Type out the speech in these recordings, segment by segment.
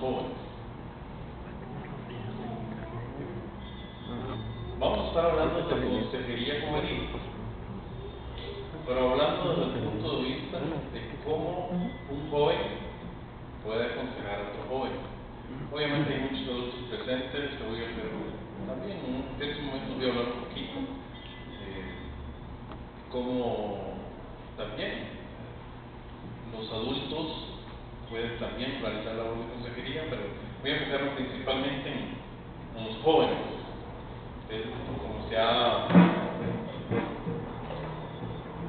jóvenes. Vamos a estar hablando de consejería juvenil, pero hablando desde el punto de vista de cómo un joven puede aconsejar a otro joven. Obviamente hay muchos adultos presentes, te voy a hacer también en este momento voy a hablar un poquito cómo también los adultos pueden también realizar labor de consejería, pero voy a enfocarme principalmente en los jóvenes. Como se ha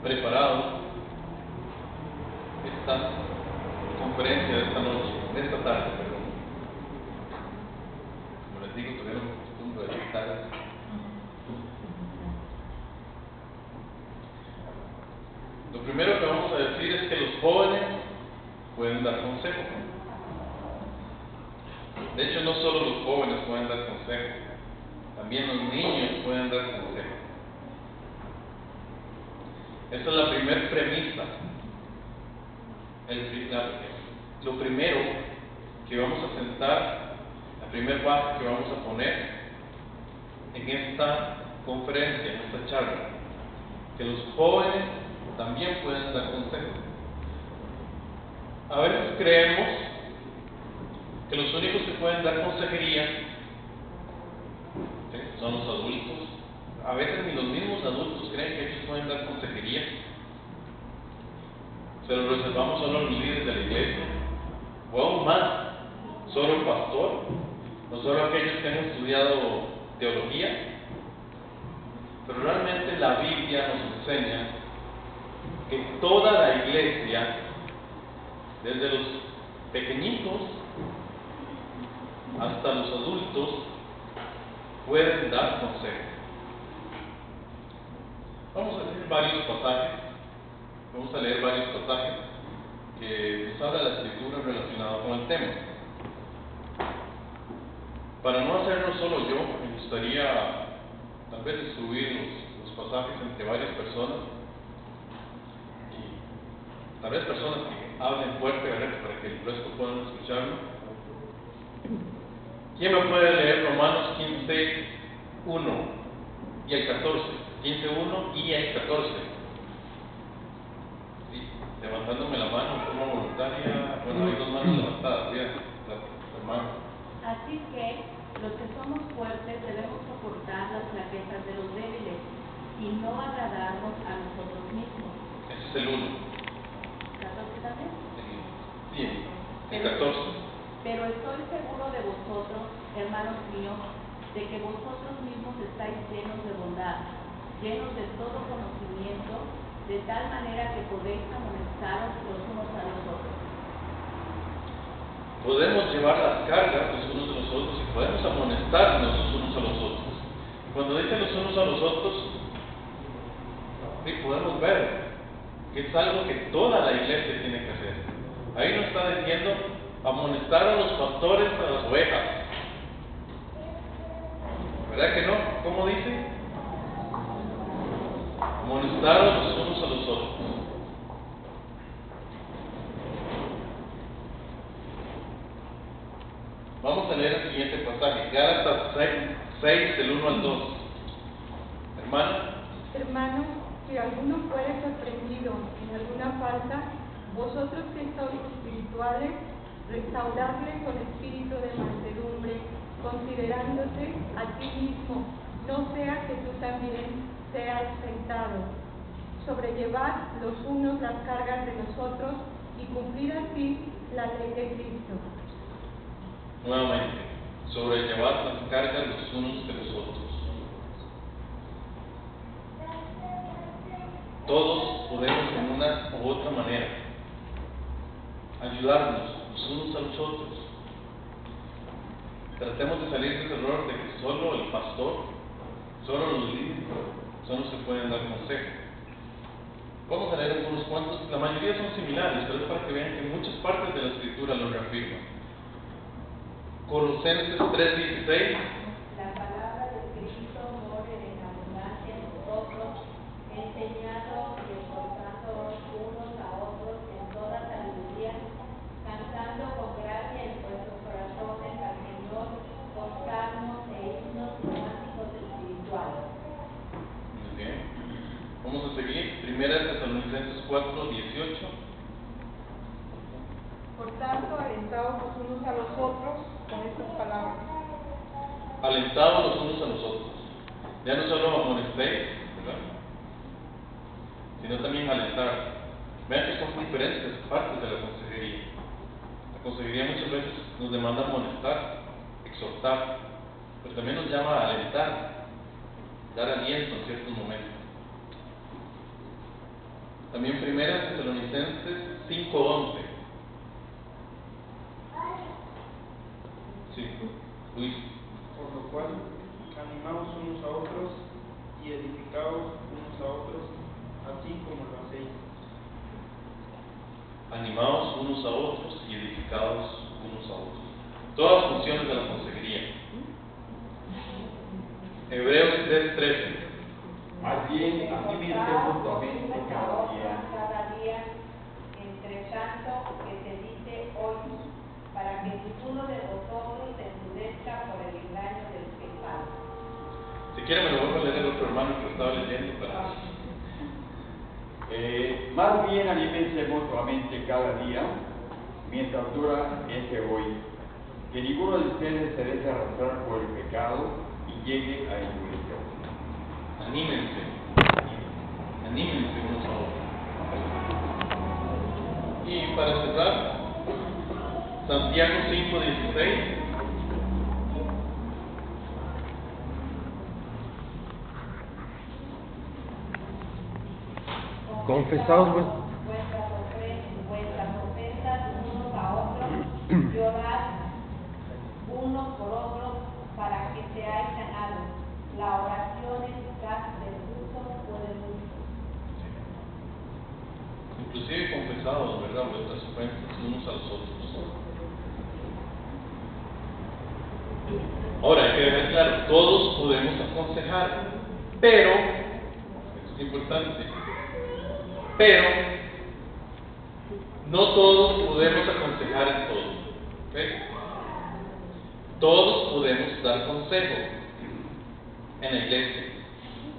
preparado esta conferencia de esta noche, de esta tarde, perdón. Como les digo, tuvieron costumbre de esta tarde. Lo primero que vamos a decir es que los jóvenes pueden dar consejo. De hecho, no solo los jóvenes pueden dar consejo, también los niños pueden dar consejo. Esa es la primera premisa. Lo primero que vamos a sentar, la primera base que vamos a poner en esta conferencia, en esta charla, que los jóvenes también pueden dar consejo. A veces creemos que los únicos que pueden dar consejería son los adultos. A veces ni los mismos adultos creen que ellos pueden dar consejería. Se lo reservamos solo a los líderes de la iglesia, o aún más, solo el pastor, no solo aquellos que han estudiado teología. Pero realmente la Biblia nos enseña que toda la iglesia, desde los pequeñitos hasta los adultos, pueden dar consejo. Vamos a leer varios pasajes, que nos habla la escritura relacionada con el tema. Para no hacerlo solo yo, me gustaría tal vez distribuir los pasajes entre varias personas, y tal vez personas que hablen fuerte, ¿verdad?, para que el resto puedan escucharlo. ¿Quién me puede leer Romanos 15, 1 y el 14? 15, 1 y el 14. Sí, levantándome la mano de forma voluntaria. Bueno, hay dos manos levantadas, fíjate, hermano. Así que los que somos fuertes debemos soportar las flaquezas de los débiles y no agradarnos a nosotros mismos. Ese es el 1. ¿14 también? Sí, el 14. Pero estoy seguro de vosotros, hermanos míos, de que vosotros mismos estáis llenos de bondad, llenos de todo conocimiento, de tal manera que podéis amonestaros los unos a los otros. Podemos llevar las cargas los unos a los otros y podemos amonestarnos los unos a los otros. Cuando dice los unos a los otros, sí, podemos ver que es algo que toda la iglesia tiene que hacer. Ahí nos está diciendo amonestar a los pastores, a las ovejas. ¿Verdad que no? ¿Cómo dice? Amonestar los unos a los otros. Vamos a leer el siguiente pasaje, Gálatas 6, del 1 al 2. Hermana. Hermanos, si alguno fuere sorprendido en alguna falta, vosotros que sois espirituales, restauradle con espíritu de mansedumbre, considerándote a ti mismo, no sea que tú también seas tentado. Sobrellevad los unos las cargas de los otros y cumplir así la ley de Cristo. Nuevamente, sobrellevad las cargas los unos de los otros. Todos podemos en una u otra manera ayudarnos los unos a los otros. Tratemos de salir de ese error de que solo el pastor, solo los líderes, son los que pueden dar consejo. Vamos a leer unos cuantos, la mayoría son similares, pero es para que vean que muchas partes de la escritura lo reafirman. Colosenses 3:16. La palabra de Cristo more en abundancia en vosotros, enseñando y exhortándoos unos a otros en toda sabiduría, cantando con gracia en vuestros corazones Filipenses 4:18. Por tanto, alentaos los unos a los otros con estas palabras. Alentados los unos a los otros. Ya no solo amonestéis, ¿verdad?, sino también alentar. Vean que son diferentes partes de la consejería. La consejería muchas veces nos demanda amonestar, exhortar, pero también nos llama a alentar, dar aliento en ciertos momentos. También 1 Tesalonicenses 5:11. Sí, Luis. Por lo cual, animaos unos a otros y edificaos unos a otros, así como lo hacéis. Animaos unos a otros y edificaos unos a otros. Todas las funciones de la consejería. Hebreos 3:13. Más bien, anímense mutuamente cada día, entre tanto que se dice hoy, para que ninguno de vosotros se endurezca por el engaño del pecado. Si quiere me lo vuelvo a leer el otro hermano que lo estaba leyendo para... Más bien, anímense mutuamente cada día, mientras dura ese hoy. Que ninguno de ustedes se deje arrastrar por el pecado y llegue a endurecerse. Anímense unos a otros. Y para cerrar, Santiago 5:16. Confesaos vuestras ofensas unos a otros y orad unos por otros para que seáis sanados. La oración eficaz del justo puede mucho. Inclusive confesados, ¿verdad?, vuestras ofensas unos a los otros. Ahora hay que dejar claro, todos podemos aconsejar, pero, esto es importante, pero no todos podemos aconsejar en todo. ¿Okay? Todos podemos dar consejo en la iglesia,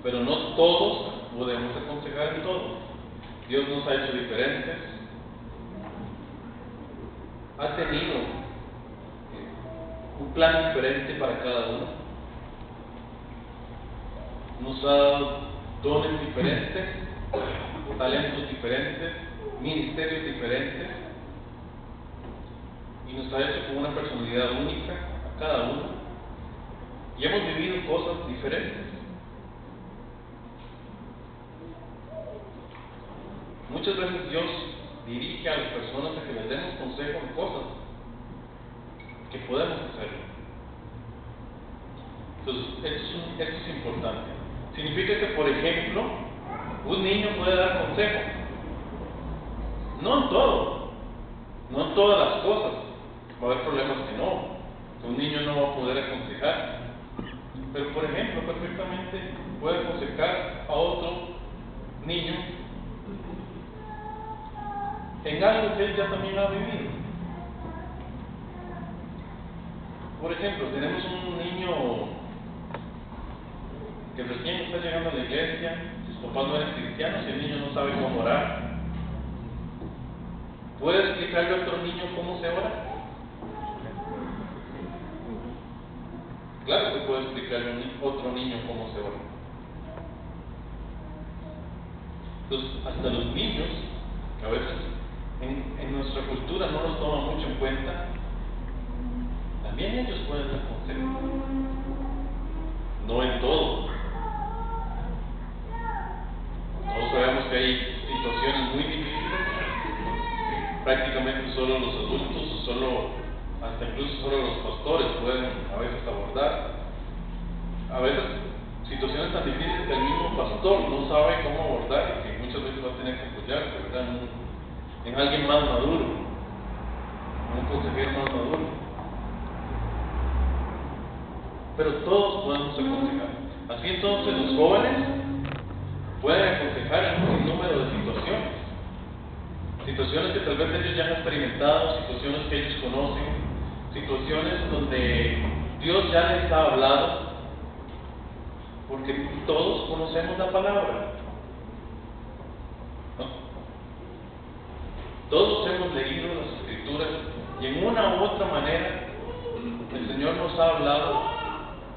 pero no todos podemos aconsejar en todo. Dios nos ha hecho diferentes, ha tenido un plan diferente para cada uno, nos ha dado dones diferentes, talentos diferentes, ministerios diferentes, y nos ha hecho con una personalidad única a cada uno, y hemos vivido cosas diferentes. Muchas veces Dios dirige a las personas a que les demos consejo en cosas que podemos hacerlo. Entonces, esto es importante. Significa que, por ejemplo, un niño puede dar consejo. No en todo, no en todas las cosas. Va a haber problemas que un niño no va a poder aconsejar. Pero, por ejemplo, perfectamente puede aconsejar a otro niño en algo que él ya también ha vivido. Por ejemplo, tenemos un niño que recién está llegando a la iglesia, sus papás no eran cristianos y el niño no sabe cómo orar. ¿Puede explicarle a otro niño cómo se ora? Claro que puede explicarle a otro niño cómo se ora. Entonces, hasta los niños, que a veces en nuestra cultura no los toman mucho en cuenta, también ellos pueden dar consejos. No en todo. Todos sabemos que hay situaciones muy difíciles, que prácticamente solo los adultos, hasta incluso solo los pastores pueden a veces abordar. A veces situaciones tan difíciles que el mismo pastor no sabe cómo abordar y que muchas veces va a tener que apoyarse, ¿verdad?, en alguien más maduro, en un consejero más maduro. Pero todos podemos aconsejar. Así entonces los jóvenes pueden aconsejar en un número de situaciones que tal vez ellos ya han experimentado, situaciones que ellos conocen, situaciones donde Dios ya les ha hablado, porque todos conocemos la palabra, ¿no? Todos hemos leído las Escrituras y en una u otra manera el Señor nos ha hablado,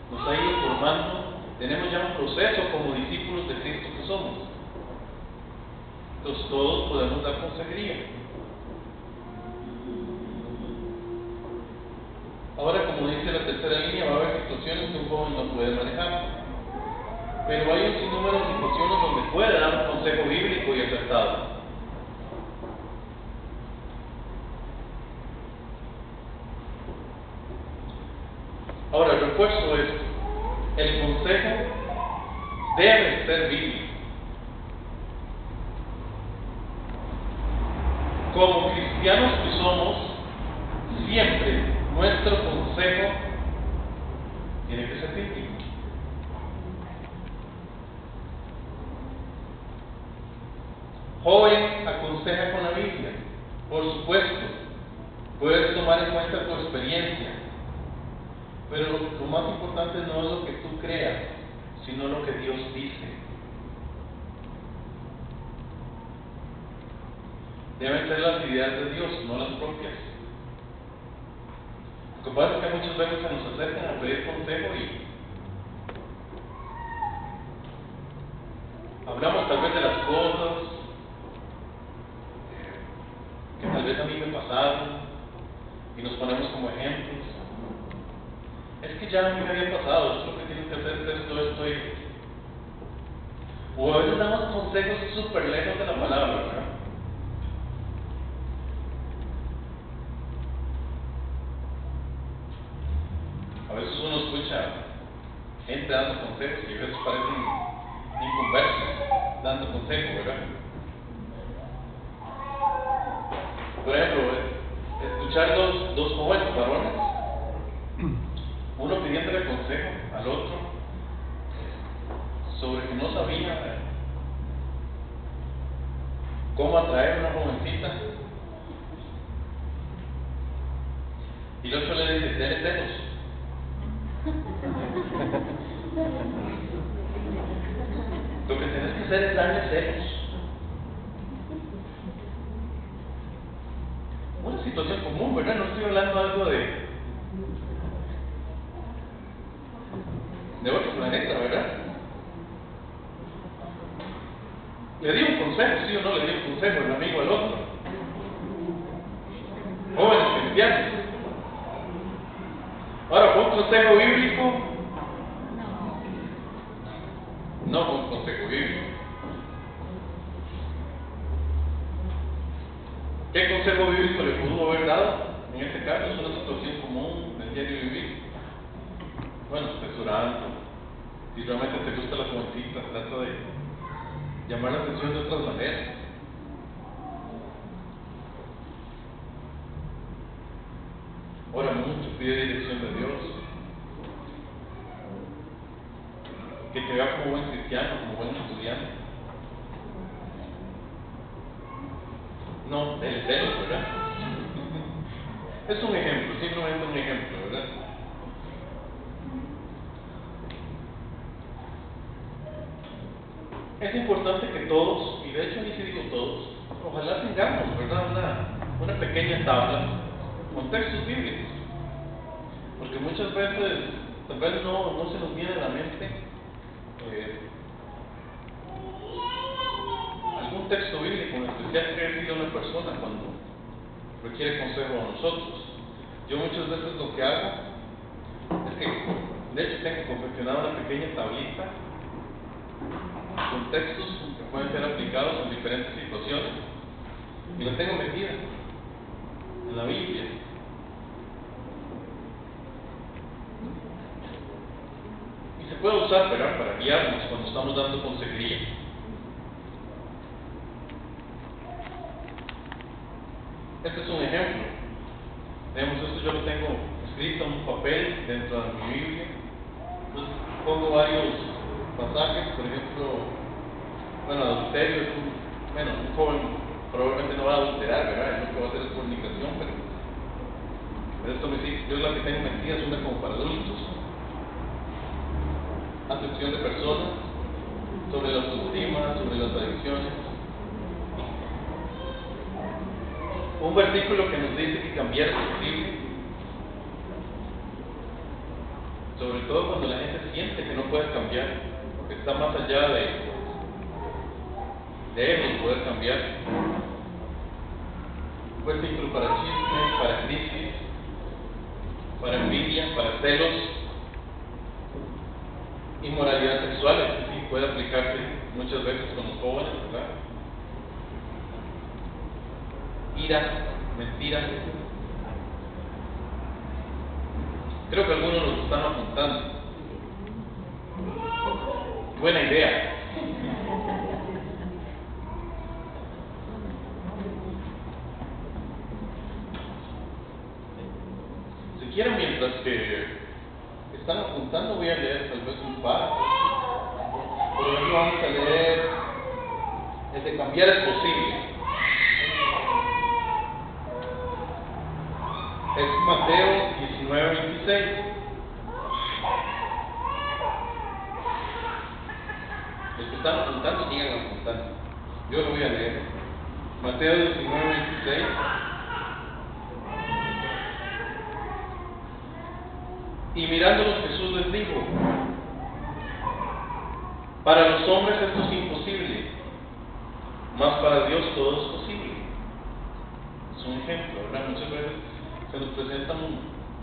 nos ha ido formando. Tenemos ya un proceso como discípulos de Cristo que somos. Entonces todos podemos dar consejería. Ahora, como dice la tercera línea, va a haber situaciones que un joven no puede manejar, pero hay un sinnúmero de situaciones donde puede dar un consejo bíblico y acertado. Ahora, refuerzo esto: el consejo debe ser bíblico. Como cristianos que somos, siempre nuestro consejo tiene que ser bíblico. Joven, aconseja con la Biblia. Por supuesto, puedes tomar en cuenta tu experiencia, pero lo más importante no es lo que tú creas, sino lo que Dios dice. Deben ser las ideas de Dios, no las propias. Lo que pasa es que muchas veces se nos acercan a pedir consejo y hablamos tal vez de las cosas que tal vez a mí me pasaron y nos ponemos como ejemplos. Es que ya a mí me había pasado, esto es lo que tienes que hacer, esto y... O a veces damos consejos súper lejos de la palabra, ¿verdad? A veces uno escucha gente dando consejos y a veces parecen inconversos dando consejos, ¿verdad? Por ejemplo, escuchar dos jóvenes varones, uno pidiéndole consejo al otro sobre que no sabía cómo atraer a una jovencita, y el otro le dice: "Dele celos". Lo que tienes que hacer es darle celos. Una situación común, ¿verdad? No estoy hablando algo de otro planeta, ¿verdad? Le di un consejo, ¿sí o no? Le di un consejo el amigo al otro. Jóvenes cristianos. Ahora, ¿fue un consejo bíblico? No fue un consejo bíblico. ¿Qué consejo bíblico le pudo haber dado? En este caso es una situación común del diario vivir. Bueno, estés orando. Si realmente te gusta la jovencita, trata de llamar la atención de otras maneras. Ora mucho, pide dirección de Dios. Que te vea como buen cristiano, como buen estudiante. No, del celo, ¿verdad? Es un ejemplo, simplemente un ejemplo, ¿verdad? Es importante que todos, y de hecho ni si digo todos, ojalá tengamos, ¿verdad? Una pequeña tabla con textos bíblicos, porque muchas veces tal vez no se nos viene a la mente algún texto bíblico, en especial que recibe una persona cuando requiere consejo a nosotros. Yo muchas veces lo que hago es que, de hecho, tengo confeccionada una pequeña tablita con textos que pueden ser aplicados en diferentes situaciones y la tengo metida en la Biblia. Y se puede usar, ¿verdad?, para guiarnos cuando estamos dando consejería. Este es un ejemplo. Digamos, esto yo lo tengo escrito en un papel dentro de mi Biblia. Entonces pongo varios pasajes, por ejemplo, bueno, adulterio es un joven probablemente no va a adulterar, ¿verdad? Lo que va a hacer es fornicación, pero esto me dice, yo la que tengo metida es una como para adultos. Acepción de personas, sobre la autoestima, sobre las adicciones. un versículo que nos dice que cambiar es posible, sobre todo cuando la gente siente que no puede cambiar, que está más allá de ellos poder cambiar. Un versículo para chismes, para crisis, para envidia, para celos, inmoralidad sexual, que sí puede aplicarse muchas veces con los jóvenes, ¿verdad? Ira, mentira. Creo que algunos los están apuntando. Buena idea. Si quieren, mientras que están apuntando, voy a leer tal vez un par. Por ejemplo, vamos a leer el de cambiar es posible. Es Mateo 19:26. Los que están apuntando, sigan apuntando. Yo lo voy a leer. Mateo 19:26. Y mirándolos Jesús les dijo: para los hombres esto es imposible, mas para Dios todo es posible. Es un ejemplo, ¿verdad? Muchas veces se nos presentan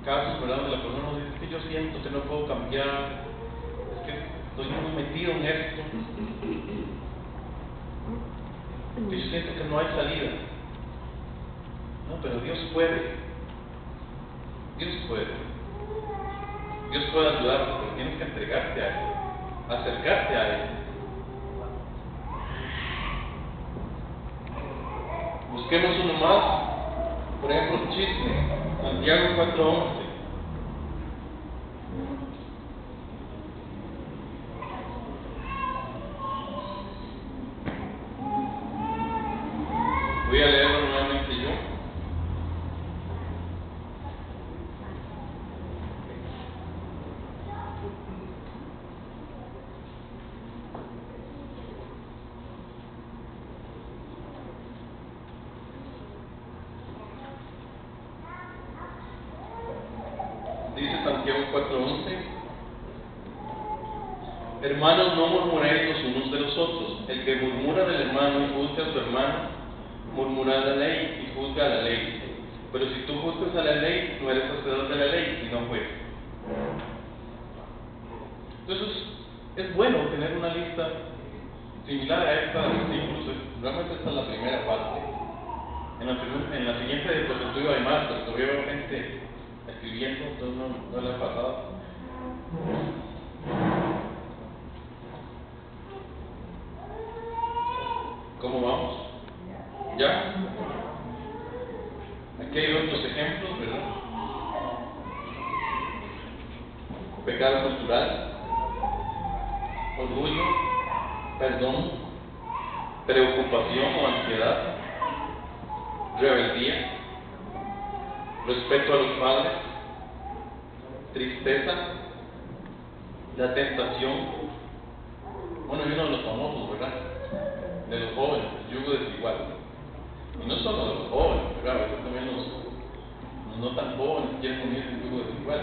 casos, ¿verdad?, donde la persona nos dice: que yo siento que no puedo cambiar, es que estoy muy metido en esto, que yo siento que no hay salida. No, pero Dios puede. Dios puede. Dios puede ayudarte, pero tienes que entregarte a Él, acercarte a Él. Busquemos uno más. Por ejemplo, chisme, Santiago 4:11. Voy a leerlo nuevamente yo. Dice Santiago 4:11: hermanos, no murmuréis los unos de los otros. El que murmura del hermano y juzga a su hermano, murmura la ley y juzga a la ley. Pero si tú juzgas a la ley, no eres hacedor de la ley, sino juez. Entonces, es bueno tener una lista similar a esta de versículos. Realmente esta es la primera parte. En la siguiente diapositiva hay más, pero todavía veo gente escribiendo, entonces no le he pasado. ¿Cómo vamos? ¿Ya? Aquí hay otros ejemplos, ¿verdad? Pecado cultural, orgullo, perdón, preocupación o ansiedad, rebeldía, respeto a los padres, tristeza, la tentación. Bueno, y uno de los famosos, ¿verdad?, de los jóvenes, el yugo desigual. Y no solo de los jóvenes, ¿verdad?, a veces también los no tan jóvenes quieren unirse el yugo desigual.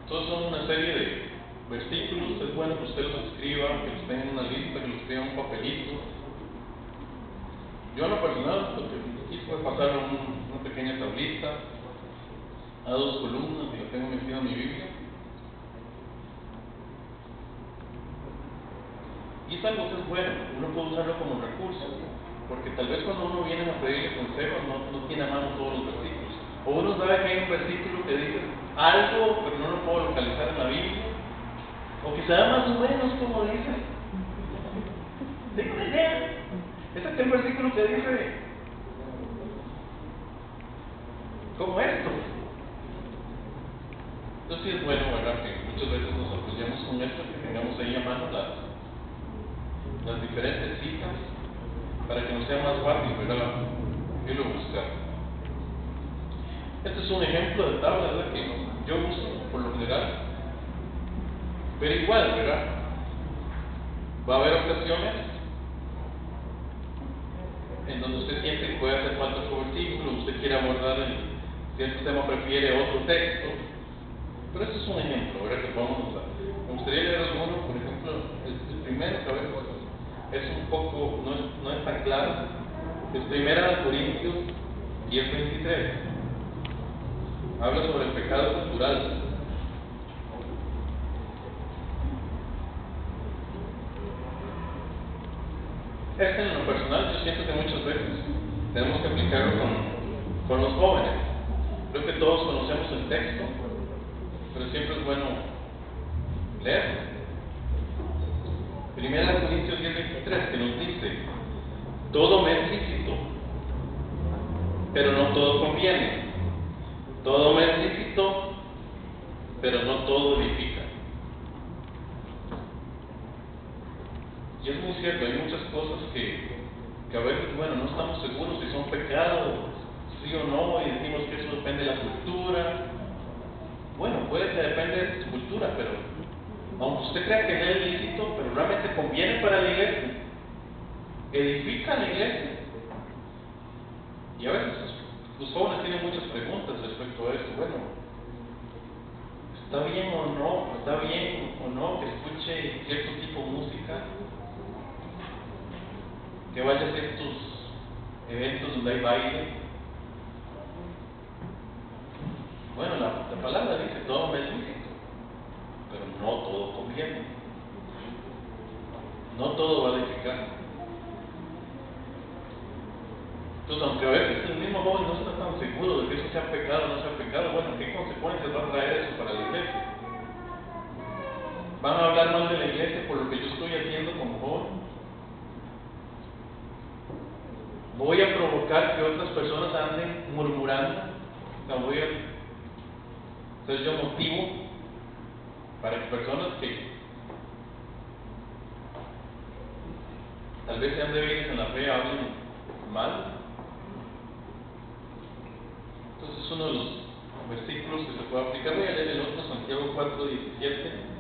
Todos son una serie de versículos. Es bueno que usted los escriba, que los tenga en una lista, que los escriba en un papelito. Yo, en lo personal, lo que aquí puede pasar una pequeña tablita a 2 columnas y lo tengo metido en mi Biblia. Y es algo que es bueno, uno puede usarlo como recurso, porque tal vez cuando uno viene a pedirle consejos no tiene a mano todos los versículos. O uno sabe que hay un versículo que dice algo, pero no lo puedo localizar en la Biblia, o que sea más o menos como dice. Tengo una idea. Es aquel versículo que dice como esto. Entonces sí es bueno, ¿verdad?, que muchas veces nos apoyemos con esto, que tengamos ahí a mano las diferentes citas, para que nos sea más fácil, ¿verdad?, irlo buscar. Este es un ejemplo de tabla, ¿verdad?, que yo uso por lo general. Pero igual, ¿verdad? Va a haber ocasiones en donde usted siente que puede hacer falta otro versículo, usted quiere abordar cierto tema, prefiere otro texto. Pero este es un ejemplo, ¿verdad?, que vamos a usar. Me gustaría leer alguno, por ejemplo, el primero, que a veces es un poco, no es tan claro. Es 1 Corintios 10:23. Habla sobre el pecado cultural. Este, en lo personal, yo siento que muchas veces tenemos que aplicarlo con los jóvenes. Creo que todos conocemos el texto, pero siempre es bueno leerlo. 1 Corintios 10:23, que nos dice: todo me es lícito, pero no todo conviene. Todo me es lícito, pero no todo edifica. Y es muy cierto, hay muchas cosas que a veces, bueno, no estamos seguros si son pecados, sí o no, y decimos que eso depende de la cultura. Bueno, puede que depende de su cultura, pero aunque usted crea que no es lícito, pero realmente conviene para la iglesia, edifica la iglesia. Y a veces los jóvenes tienen muchas preguntas respecto a esto. Bueno, ¿está bien o no que escuche cierto tipo de música? Que vaya a ciertos eventos donde hay baile. Bueno, la palabra dice: todo me es lícito, pero no todo conviene. No todo va a edificar. Entonces, aunque a veces el mismo joven no está tan seguro de que eso sea pecado o no sea pecado, bueno, ¿qué consecuencias va a traer eso para la iglesia? ¿Van a hablar mal de la iglesia por lo que yo estoy haciendo como joven? ¿Voy a provocar que otras personas anden murmurando? ¿No voy a ser yo motivo para que personas que tal vez sean débiles en la fe hablen mal? Entonces, es uno de los versículos que se puede aplicar. Voy a leer el otro, Santiago 4:17.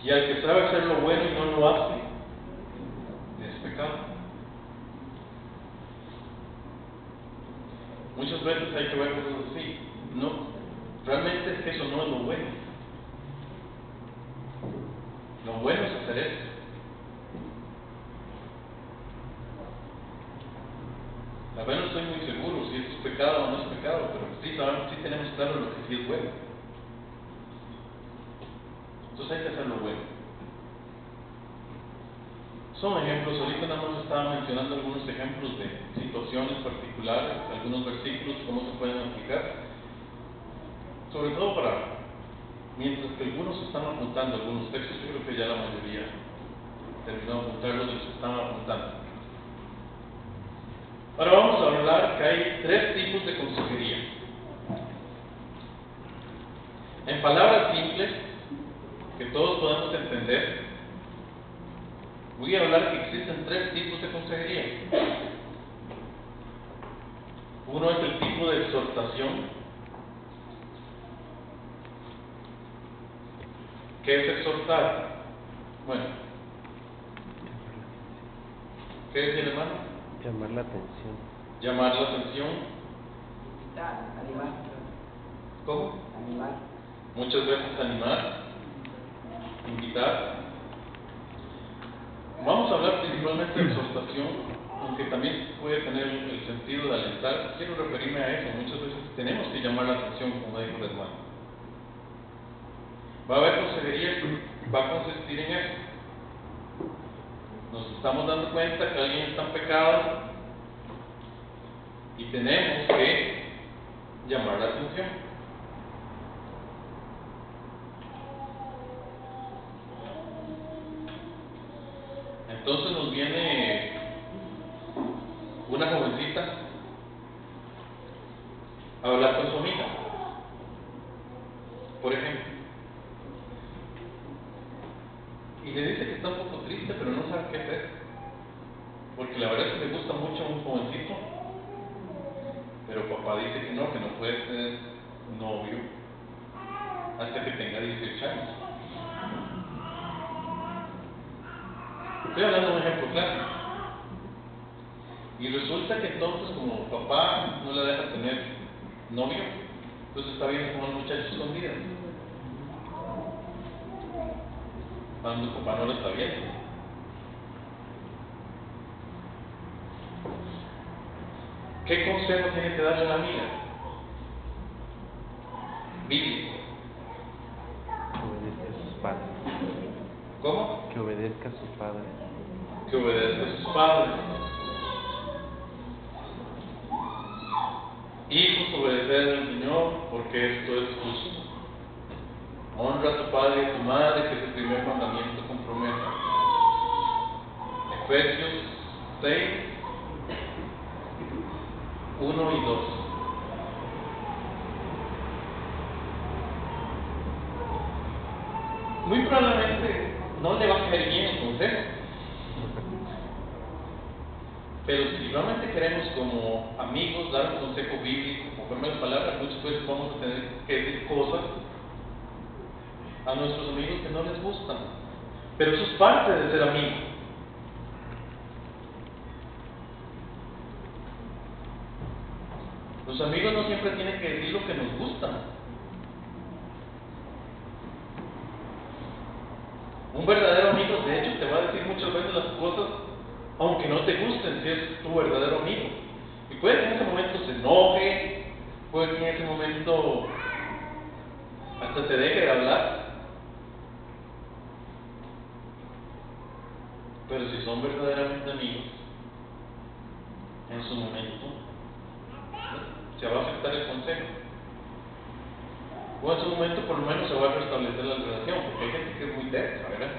Y al que sabe hacer lo bueno y no lo hace, es pecado. Muchas veces hay que ver cosas así. No, realmente es que eso no es lo bueno. Lo bueno es hacer eso. La verdad, no estoy muy seguro si esto es pecado o no es pecado, pero sí sabemos, sí tenemos claro lo que sí es bueno. Entonces hay que hacer lo bueno. Son ejemplos. Ahorita nada más estaba mencionando algunos ejemplos de situaciones particulares, algunos versículos, cómo se pueden aplicar. Sobre todo mientras que algunos están apuntando algunos textos, yo creo que ya la mayoría terminó de apuntarlos de los que estaban apuntando. Ahora vamos a hablar que hay 3 tipos de consejería. En palabras simples, que todos podemos entender, voy a hablar que existen 3 tipos de consejería. Uno es el tipo de exhortación. ¿Qué es exhortar? Bueno, ¿qué es el hermano? Llamar la atención. Llamar la atención. Animar. ¿Cómo? Animar. Muchas veces animar, invitar. Vamos a hablar principalmente de exhortación, aunque también puede tener el sentido de alentar. Quiero referirme a eso. Muchas veces tenemos que llamar la atención, como dijo el hermano. Va a haber consejería que va a consistir en eso. Nos estamos dando cuenta que alguien está en pecado y tenemos que llamar la atención. Entonces nos viene una jovencita a hablar con su amiga. Por la verdad es que le gusta mucho a un jovencito, pero papá dice que no puede ser novio hasta que tenga 18 años. Estoy hablando de un ejemplo clásico. Y resulta que entonces, como papá no le deja tener novio, entonces está viendo con un muchacho escondidas, cuando el papá no lo está viendo. ¿Qué consejo tiene que darle a la amiga? Bíblico. Que obedezca a sus padres. ¿Cómo? Que obedezca a sus padres. Que obedezca a sus padres. Hijos, obedeced al Señor, porque esto es justo. Honra a tu padre y a tu madre, que es el primer mandamiento con promesa. Efesios 6, 1 y 2. Muy probablemente no le va a caer bien el consejo, pero si realmente queremos como amigos dar un consejo bíblico conforme a la palabra, muchas veces vamos a tener que decir cosas a nuestros amigos que no les gustan, pero eso es parte de ser amigo. Los amigos no siempre tienen que decir lo que nos gusta. Un verdadero amigo, de hecho, te va a decir muchas veces las cosas aunque no te gusten, si es tu verdadero amigo. Y puede que en ese momento se enoje, puede que en ese momento hasta te deje de hablar. Pero si son verdaderamente amigos, en su momento se va a aceptar el consejo. O en su momento por lo menos se va a restablecer la relación, porque hay gente que es muy terca, ¿verdad?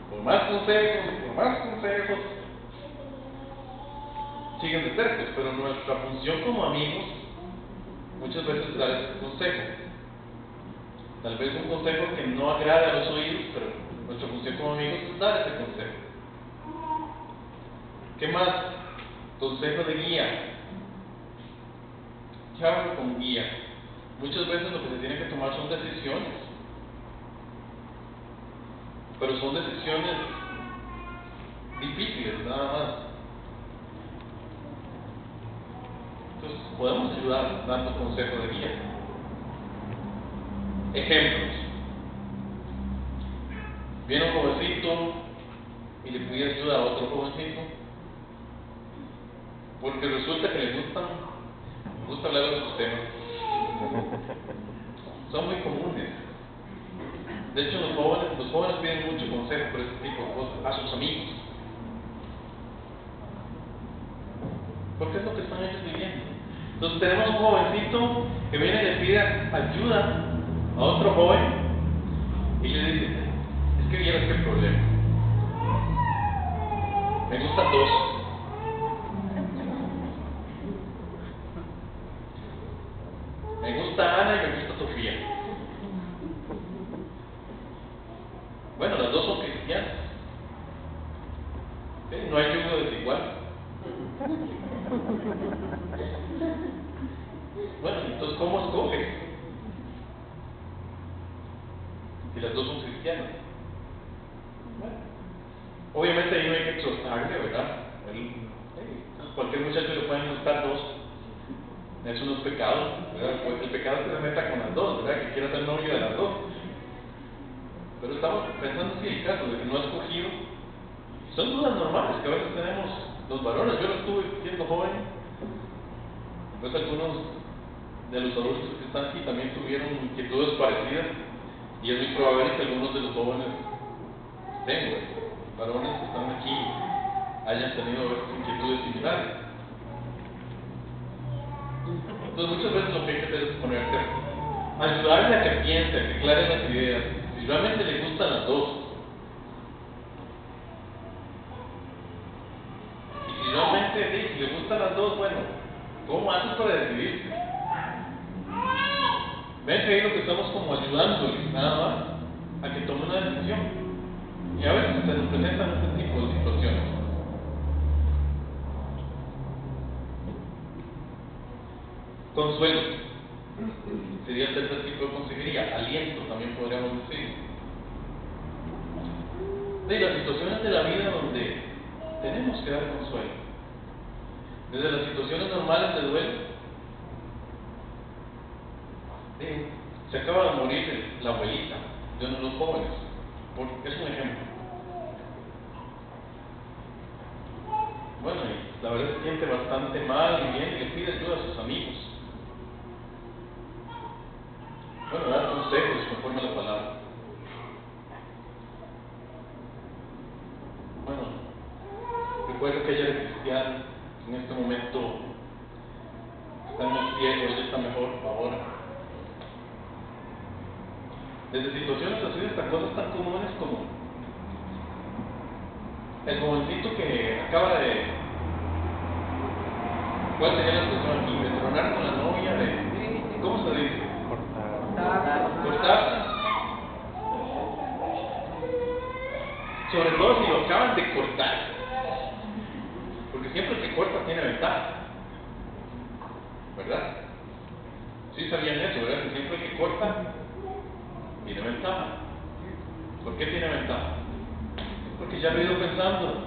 Por más consejos, siguen de tercos, pero nuestra función como amigos muchas veces es dar ese consejo. Tal vez un consejo que no agrade a los oídos, pero nuestra función como amigos es dar ese consejo. ¿Qué más? Consejo de guía. ¿Qué hago con guía? Muchas veces lo que se tiene que tomar son decisiones, pero son decisiones difíciles, nada más. Entonces, podemos ayudar dando consejo de guía. Ejemplos. Viene un jovencito y le pide ayuda a otro jovencito, porque resulta que le gusta hablar de esos temas. Son muy comunes. De hecho, los jóvenes piden mucho consejo por este tipo de cosas a sus amigos, porque es lo que están ellos viviendo. Entonces tenemos un jovencito que viene y le pide ayuda a otro joven y le dice: es que vieras qué problema, me gustan dos. Me gusta Ana y me gusta Sofía. Bueno, las dos son cristianas. ¿Sí? No hay yugo desigual. Bueno, entonces, ¿cómo escoges? Si las dos son cristianas. Bueno, obviamente ahí no hay que exhortarle, ¿verdad? Cualquier muchacho le pueden gustar dos. Eso no es pecado, ¿verdad? Pues el pecado es que se meta con las dos, ¿verdad? Que quiera ser novio de las dos. Pero estamos pensando si el caso de que no ha escogido. Son dudas normales que a veces tenemos los varones. Yo lo estuve siendo joven, pues algunos de los adultos que están aquí también tuvieron inquietudes parecidas, y es muy probable que algunos de los jóvenes varones que están aquí hayan tenido inquietudes similares. Entonces muchas veces lo que hay que hacer es ponerte, ayudarle a que piense, a que aclare las ideas, si realmente le gustan las dos. Y si realmente si le gustan las dos, bueno, ¿cómo haces para decidirte? Ven que ahí lo que estamos como ayudándoles nada más a que tome una decisión. Y a veces se nos presentan este tipo de situaciones. Consuelo sería el tercer tipo de consejería. Aliento también podríamos decir. De las situaciones de la vida donde tenemos que dar consuelo. Desde las situaciones normales de duelo. Se acaba de morir la abuelita de uno de los jóvenes. Es un ejemplo. Bueno, y la verdad se siente bastante mal y bien y le pide ayuda a sus amigos. Bueno, dar consejos conforme a la palabra. Bueno, recuerdo que ella era cristiana, en este momento está en el cielo, ella está mejor ahora. Desde situaciones así hasta cosas tan comunes como el jovencito que acaba de, ¿cuál sería la expresión aquí? De tronar con la novia, de, ¿cómo se dice? Cortar. Sobre todo si lo acaban de cortar, porque siempre el que corta tiene ventaja, ¿verdad? Sí sabían eso, ¿verdad? Que siempre el que corta tiene ventaja. ¿Por qué tiene ventaja? Porque ya había ido pensando,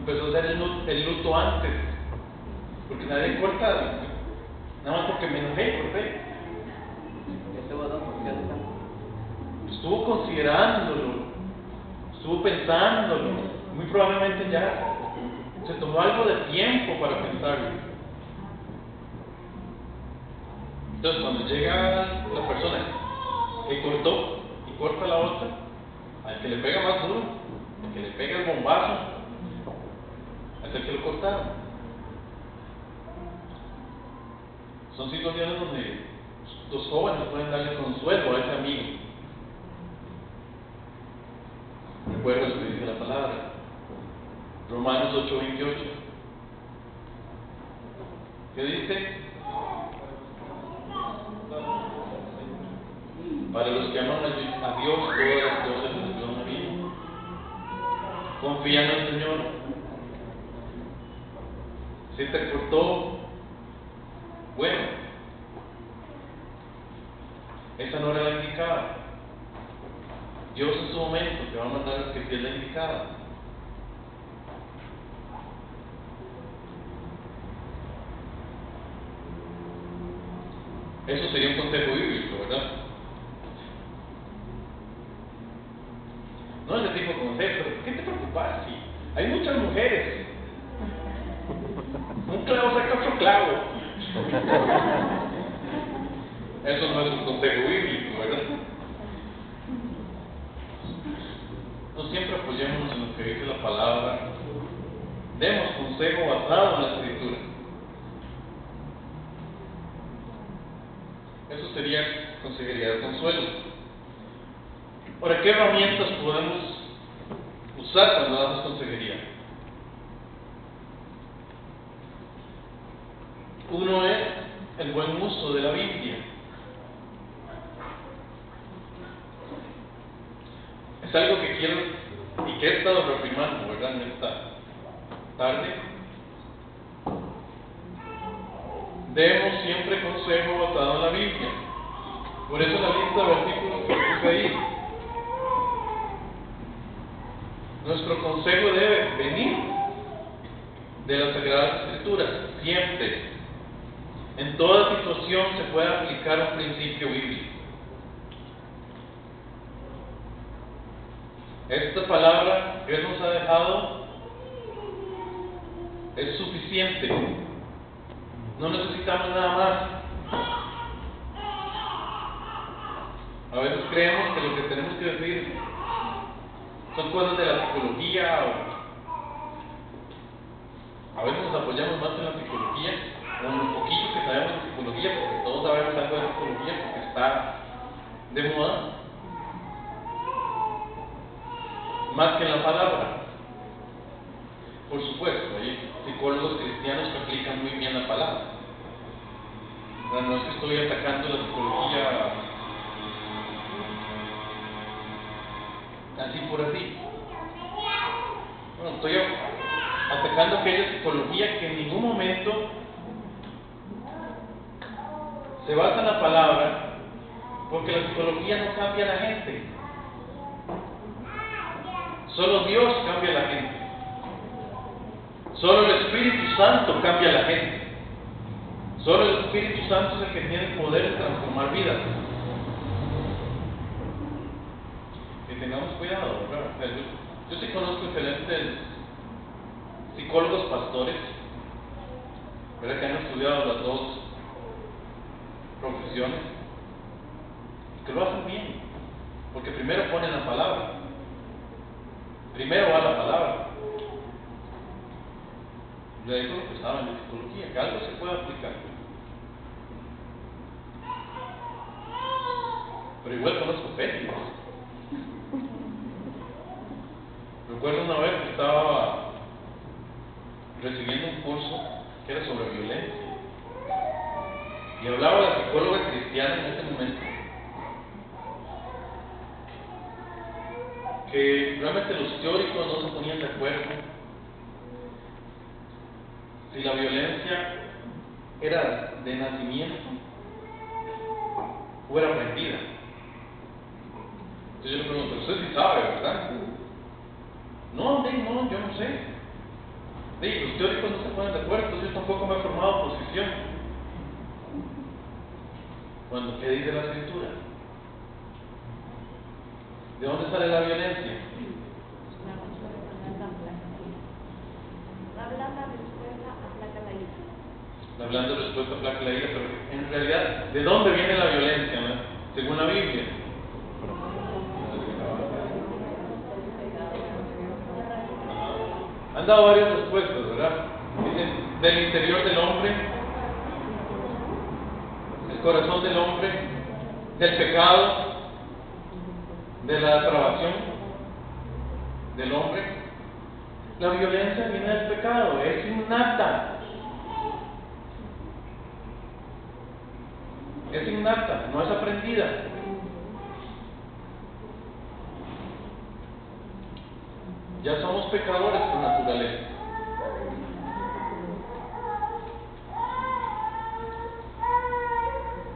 empezó a hacer el luto antes, porque nadie corta, nada más porque me enojé y corté. Estuvo considerándolo, estuvo pensándolo, muy probablemente ya se tomó algo de tiempo para pensarlo. Entonces cuando llega la persona que cortó y corta la otra, al que le pega más duro, al que le pega el bombazo, es el que lo cortaron. Son situaciones donde los jóvenes pueden darle consuelo a ese amigo. Recuerda lo que dice la palabra, Romanos 8:28, que dice: para los que aman a Dios, todas las cosas les ayudan a bien. Confía en el Señor. Si te cortó, bueno, esa no era la indicada. Dios en su momento te va a mandar que sea la indicada. Eso sería un consejo bíblico, ¿verdad? No es el tipo de consejo. ¿Por qué te preocupas? Sí, hay muchas mujeres. Un clavo saca otro clavo. Eso no es un consejo bíblico, ¿verdad? No siempre apoyémonos en lo que dice la palabra. Demos consejo basado en la Escritura. Eso sería consejería de consuelo. Ahora, ¿qué herramientas podemos usar cuando damos consejería? Uno es el buen uso de la Biblia. Es algo que quiero y que he estado reafirmando, ¿verdad?, en esta tarde. Demos siempre consejo basado en la Biblia. Por eso la lista de versículos que puse ahí. Nuestro consejo debe venir de las Sagradas Escrituras, siempre. En toda situación se puede aplicar un principio bíblico. Esta palabra que Dios nos ha dejado es suficiente. No necesitamos nada más. A veces creemos que lo que tenemos que decir son cosas de la psicología, o a veces nos apoyamos más en la psicología, o en lo poquito que sabemos de psicología, porque todos sabemos algo de psicología porque está de moda, más que en la palabra. Por supuesto, hay psicólogos cristianos que aplican muy bien la palabra. No es que estoy atacando la psicología así por así. Bueno, estoy atacando aquella psicología que en ningún momento se basa en la palabra, porque la psicología no cambia a la gente. Solo Dios cambia a la gente. Solo el Espíritu Santo cambia a la gente. Solo el Espíritu Santo es el que tiene el poder de transformar vidas. Que tengamos cuidado, ¿verdad? O sea, yo sí conozco diferentes psicólogos pastores, ¿verdad?, que han estudiado las dos profesiones, que lo hacen bien, porque primero ponen la palabra, primero va la palabra. De eso lo que saben de psicología, que algo se puede aplicar. Pero igual conozco pésimos. Recuerdo una vez que estaba recibiendo un curso que era sobre violencia. Y hablaba la psicóloga cristiana en ese momento, que realmente los teóricos no se ponían de acuerdo si la violencia era de nacimiento o era aprendida. Entonces yo le pregunto, usted sí sabe, ¿verdad? No, yo no sé. Los teóricos no se ponen de acuerdo, entonces yo tampoco me he formado posición. Cuando, ¿qué dice la Escritura? ¿De dónde sale la violencia? La blanda respuesta aplaca la ira, pero en realidad, ¿de dónde viene la violencia, no? Según la Biblia? Han dado varias respuestas, ¿verdad? Dicen, del interior del hombre, el corazón del hombre, del pecado, de la depravación del hombre. La violencia viene del pecado, es innata. Es innata, no es aprendida. Ya somos pecadores por naturaleza.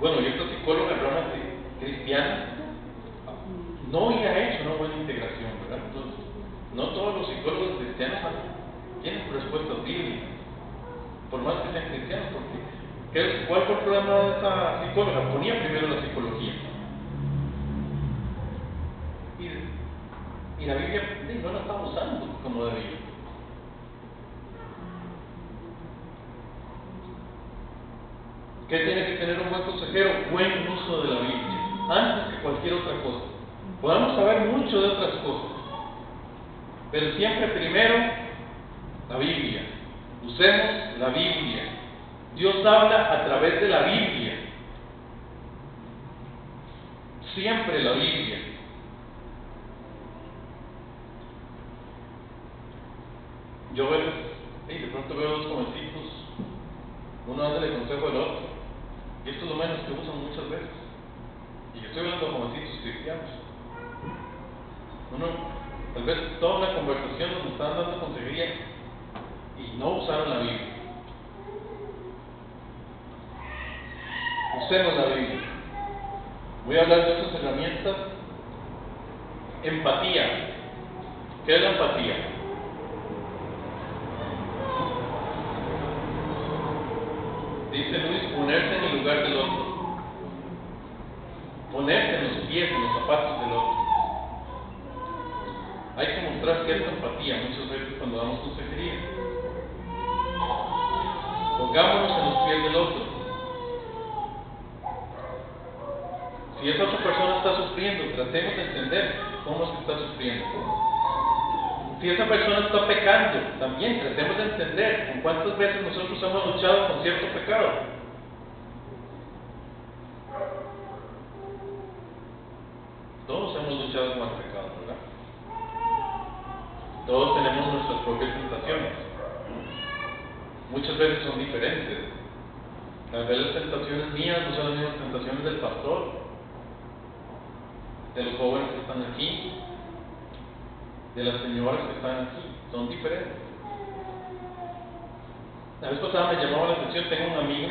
Bueno, y esta psicóloga realmente cristiana no había hecho una buena integración, ¿verdad? Entonces, no todos los psicólogos cristianos tienen respuestas bíblicas, por más que sean cristianos, porque ¿cuál fue el problema de esta psicóloga? Ponía primero la psicología. Y la Biblia no la estaba usando como debía. ¿Qué tiene que tener un buen consejero? Buen uso de la Biblia, antes que cualquier otra cosa. Podemos saber mucho de otras cosas, pero siempre primero la Biblia. Usemos la Biblia. Dios habla a través de la Biblia. Siempre la Biblia. Yo a veces, de pronto veo dos jovencitos, uno dándole consejo al otro, y esto es lo menos que usan muchas veces. Y yo estoy hablando de jovencitos cristianos. Uno, tal vez toda una conversación donde están dando consejería y no usaron la Biblia. Usemos la Biblia. Voy a hablar de estas herramientas. Empatía. ¿Qué es la empatía? Dice Luis, ponerse en el lugar del otro. Ponerse en los pies, en los zapatos del otro. Hay que mostrar cierta empatía muchas veces cuando damos consejería. Pongámonos en los pies del otro. Si esa otra persona está sufriendo, tratemos de entender cómo es que está sufriendo. Si esa persona está pecando, también tratemos de entender con cuántas veces nosotros hemos luchado con cierto pecado. Todos hemos luchado con el pecado, ¿verdad? Todos tenemos nuestras propias tentaciones. Muchas veces son diferentes. Tal vez las tentaciones mías no son las mismas tentaciones del pastor, de los jóvenes que están aquí, de las señoras que están aquí, son diferentes. La vez pasada me llamaba la atención, tengo un amigo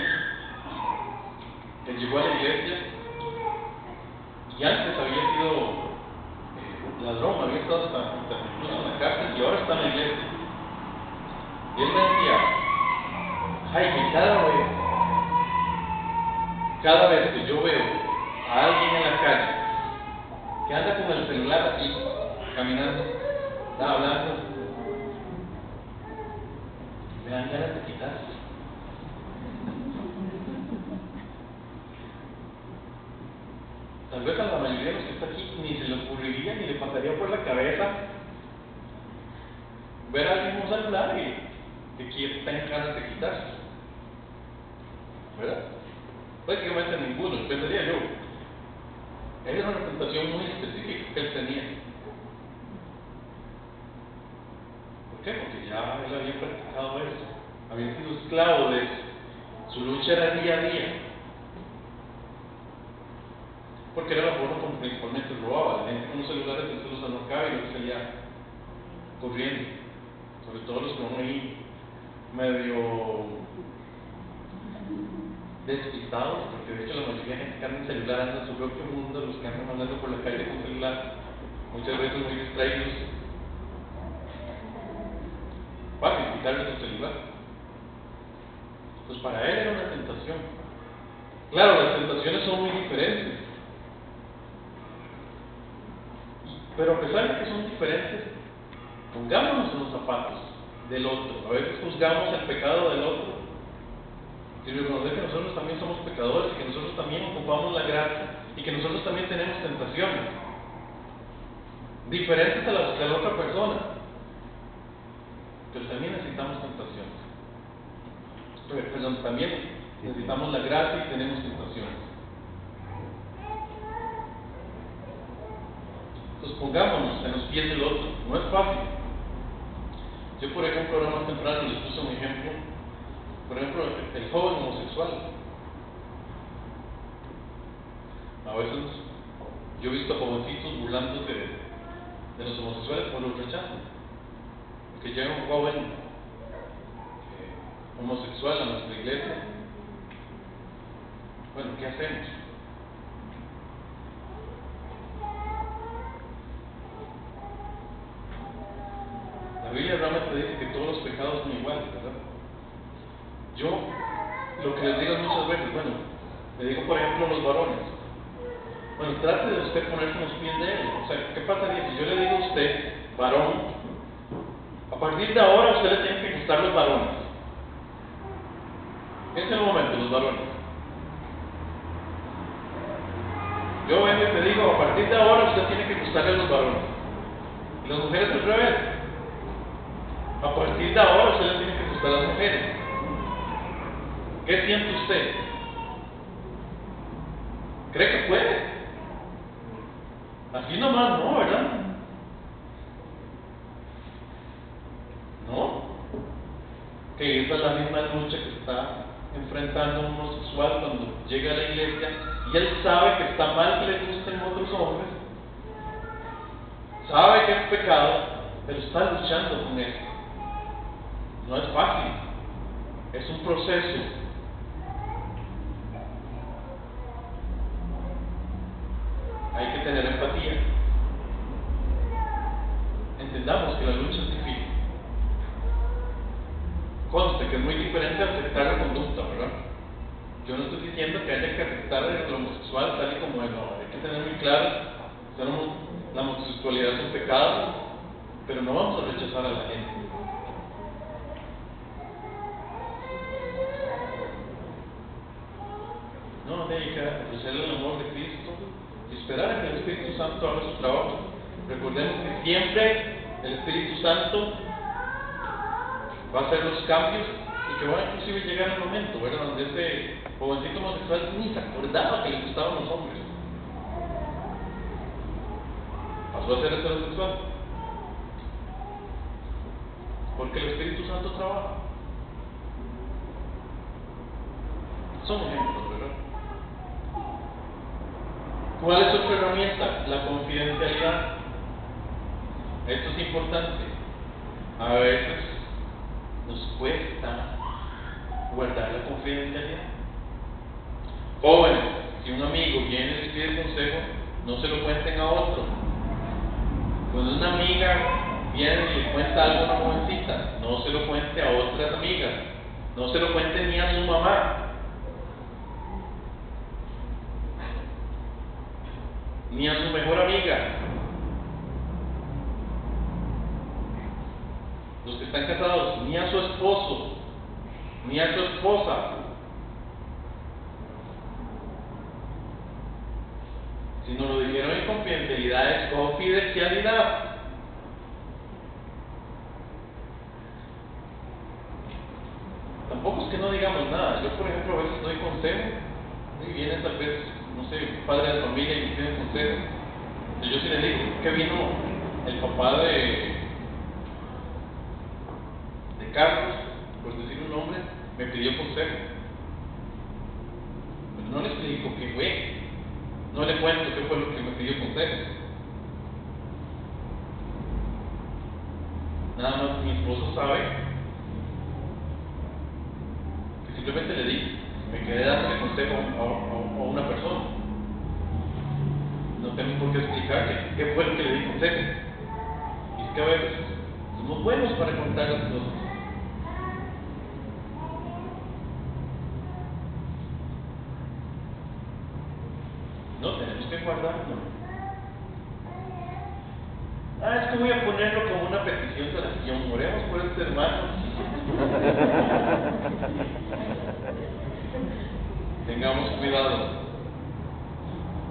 Él llegó a la iglesia y antes había sido ladrón, había estado hasta incluso en la cárcel y ahora está en la iglesia. Y él me decía, Jaime, cada vez que yo veo a alguien en la calle que anda con el celular así, caminando, está hablando, me dan ganas de quitarse. Tal vez a la mayoría de los que está aquí ni se le ocurriría ni le pasaría por la cabeza ver a alguien con un celular y que tenga ganas de quitarse, ¿verdad? Prácticamente ninguno, pensaría yo. Era una tentación muy específica que él tenía. ¿Por qué? Porque ya él había practicado eso, había sido esclavo de eso. Su lucha era día a día. Porque era la forma como principalmente robaba. La gente con los celulares se los arrancaba y luego salía corriendo. Sobre todo los que van ahí medio despistados, porque de hecho la mayoría de gente que anda en celular anda en su propio mundo, los que andan andando por la calle con celular, muchas veces muy distraídos. Fácil quitarles el celular. Pues para él era una tentación. Claro, las tentaciones son muy diferentes. Pero a pesar de que son diferentes, pongámonos en los zapatos del otro. A veces juzgamos el pecado del otro y reconocer que nosotros también somos pecadores y que nosotros también ocupamos la gracia y que nosotros también tenemos tentaciones diferentes a las de la otra persona, pero también necesitamos tentaciones. Perdón, también necesitamos la gracia y tenemos tentaciones. Entonces pongámonos en los pies del otro. No es fácil. Yo, por ejemplo, ahora más temprano les puse un ejemplo. Por ejemplo, el joven homosexual. A veces yo he visto a jovencitos burlándose de los homosexuales por los rechazan. Porque llega un joven homosexual a nuestra iglesia. Bueno, ¿qué hacemos? La Biblia realmente dice que todos los pecados son iguales, ¿verdad? Yo lo que les digo muchas veces, bueno, le digo por ejemplo a los varones, bueno, trate de usted ponerse en los pies de él. O sea, ¿qué pasaría si yo le digo a usted, varón, a partir de ahora a usted le tienen que gustar los varones? En este momento, los varones. Yo vengo y te digo, a partir de ahora usted tiene que gustarle a los varones. Y las mujeres al revés. A partir de ahora usted le tiene que gustar a las mujeres. ¿Qué siente usted? ¿Cree que puede? Así nomás no, ¿verdad? ¿No? Que esa es la misma lucha que está enfrentando un homosexual cuando llega a la iglesia y él sabe que está mal que le gusten otros hombres, sabe que es pecado, pero está luchando con eso. No es fácil, es un proceso. Hay que tener empatía. Entendamos que la lucha es difícil. Conste que es muy diferente aceptar la conducta, ¿verdad? Yo no estoy diciendo que haya que aceptar el homosexual tal y como es, no. Hay que tener muy claro que la homosexualidad es un pecado, pero no vamos a rechazar a la gente. No, hay que ofrecerle el amor de Cristo y esperar a que el Espíritu Santo haga su trabajo. Recordemos que siempre el Espíritu Santo va a hacer los cambios y que va a inclusive llegar el momento, ¿verdad?, donde ese jovencito homosexual ni se acordaba que le gustaban los hombres. Pasó a ser heterosexual. Porque el Espíritu Santo trabaja. Son ejemplos, ¿verdad? ¿Cuál es otra herramienta? La confidencialidad. Esto es importante. A veces nos cuesta guardar la confidencialidad. Jóvenes, si un amigo viene y les pide consejo, no se lo cuenten a otro. Cuando una amiga viene y le cuenta algo a una jovencita, no se lo cuente a otras amigas, no se lo cuente ni a su mamá, ni a su mejor amiga. Los que están casados, ni a su esposo, ni a su esposa. Si nos lo dijeron en confidencialidad, es confidencialidad. Tampoco es que no digamos nada. Yo, por ejemplo, a veces doy consejo y viene tal vez, no sé, un padre de familia y me pide consejo. Y yo sí le digo, que vino el papá de Carlos, por decir un nombre, me pidió consejo. Pero no le explico qué fue. No le cuento qué fue lo que me pidió consejo. Nada más mi esposo sabe que simplemente le di, me quedé dándole consejo a una persona. No tengo por qué explicarle qué fue lo que le di consejo. Y es que a veces somos buenos para contar las cosas. No tenemos que guardarlo. Es que voy a ponerlo como una petición de oración. Oremos por este hermano. Tengamos cuidado.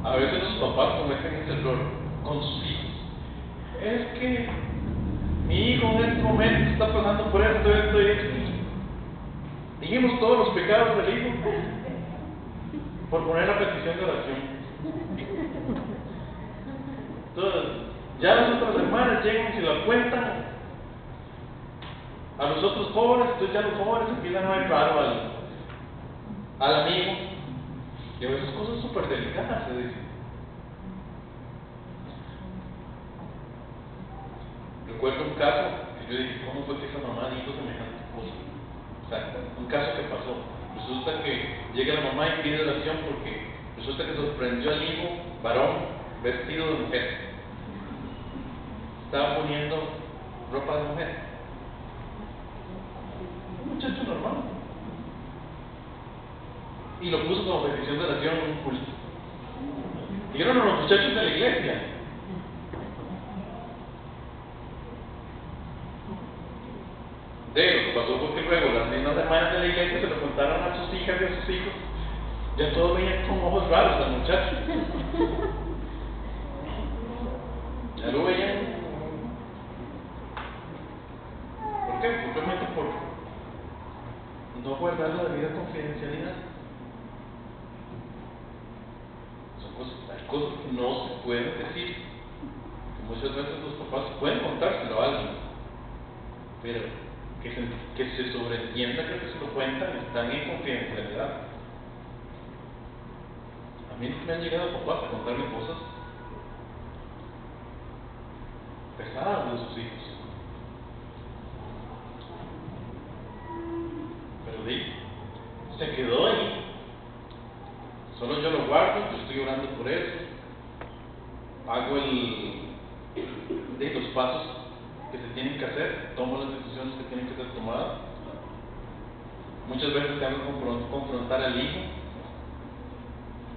A veces los papás cometen ese error con sus hijos. Es que mi hijo en este momento está pasando por esto y esto. Dijimos todos los pecados del hijo por poner la petición de oración. Entonces, ya las otras hermanas llegan y se la cuentan a los otros jóvenes, entonces ya los jóvenes empiezan a ver raro al amigo, y a veces cosas súper delicadas se dicen. Recuerdo un caso que yo dije, ¿cómo fue que esa mamá dijo semejante cosa? O sea, un caso que pasó. Resulta que llega la mamá y pide oración porque resulta que sorprendió al hijo varón vestido de mujer. Estaba poniendo ropa de mujer. Un muchacho normal. Y lo puso como petición de oración en un culto. Y eran los muchachos de la iglesia. Lo que pasó fue que luego las mismas hermanas de la iglesia se lo contaron a sus hijas y a sus hijos. Ya todos veían con ojos raros al muchacho. Ya lo veían. ¿Por qué? Simplemente por no guardar la debida confidencialidad. Hay cosas que no se pueden decir. Que muchas veces los papás pueden contárselo a alguien, pero que se sobreentienda que se lo cuentan están en confidencialidad. A mí me han llegado papás a contarme cosas pesadas de sus hijos. Pero se quedó ahí. Solo yo lo guardo, yo estoy orando por eso. Hago los pasos que se tienen que hacer, tomo las decisiones que tienen que ser tomadas. Muchas veces tengo que confrontar al hijo,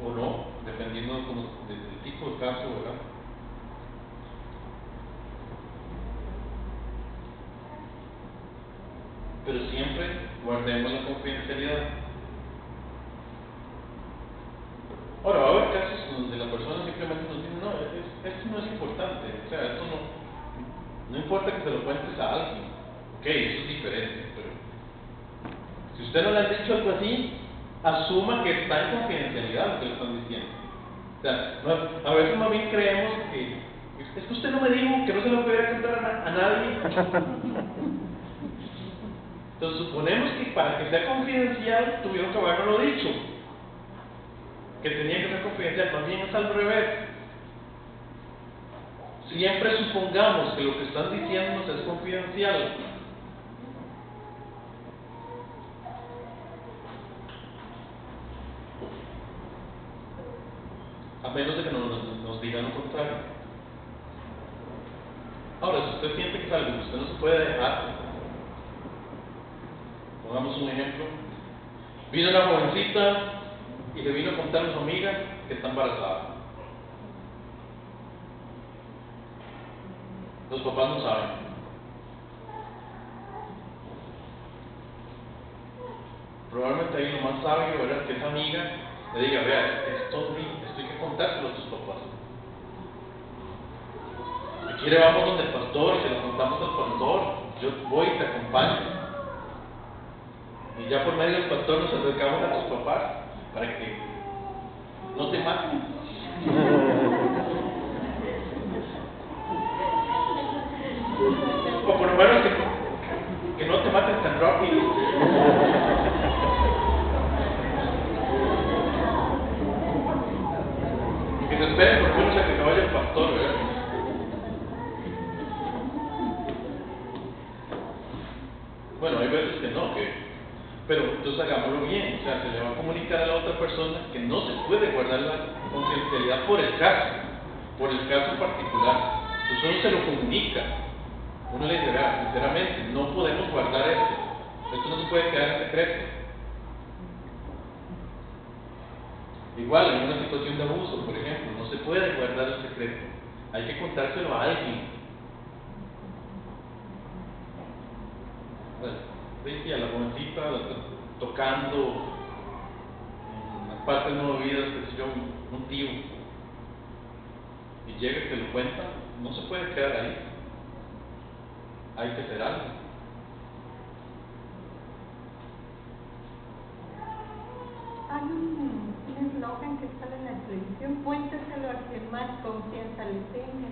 o no, dependiendo del tipo de caso, ¿verdad? Pero siempre guardemos la confidencialidad. Ahora, va a haber casos donde la persona simplemente nos dice, no, esto no es importante, o sea, esto no importa que se lo cuentes a alguien. Ok, eso es diferente, pero si usted no le ha dicho algo así, asuma que está en confidencialidad lo que le están diciendo. O sea, a veces más bien creemos que es que usted no me dijo que no se lo podía contar a nadie. Entonces suponemos que para que sea confidencial tuvieron que haberlo dicho, que tenía que ser confidencial. Más bien es al revés. Siempre supongamos que lo que están diciéndonos es confidencial. a menos de que nos digan lo contrario. Ahora, si usted siente que es algo que usted no se puede dejar, pongamos un ejemplo, vino una jovencita y le vino a contar a su amiga que está embarazada. Los papás no saben. Probablemente ahí lo más sabio era que esa amiga le diga, vea, esto hay que contárselo a tus papás. Si quiere vamos donde el pastor y se lo contamos al pastor, yo voy y te acompaño. Y ya por medio del pastor nos acercamos a tus papás para que no te maten. O por lo menos que no te maten tan rápido. Que te esperen por lo menos a que se vaya el pastor, ¿verdad? Bueno, hay veces que no, pero entonces hagámoslo bien. O sea, se le va a comunicar a la otra persona que no se puede guardar la confidencialidad por el caso particular. Entonces uno se lo comunica. Uno le dice, vea, sinceramente, no podemos guardar esto no se puede quedar en secreto. Igual, en una situación de abuso, por ejemplo, no se puede guardar el secreto. Hay que contárselo a alguien. Bueno, decía, la jovencita tocando en las partes no movidas, que yo, un tío, y llega y te lo cuenta, no se puede quedar ahí. Hay que hacer algo. Hay un eslogan que sale en la televisión, cuéntaselo a quien más confianza le tenga.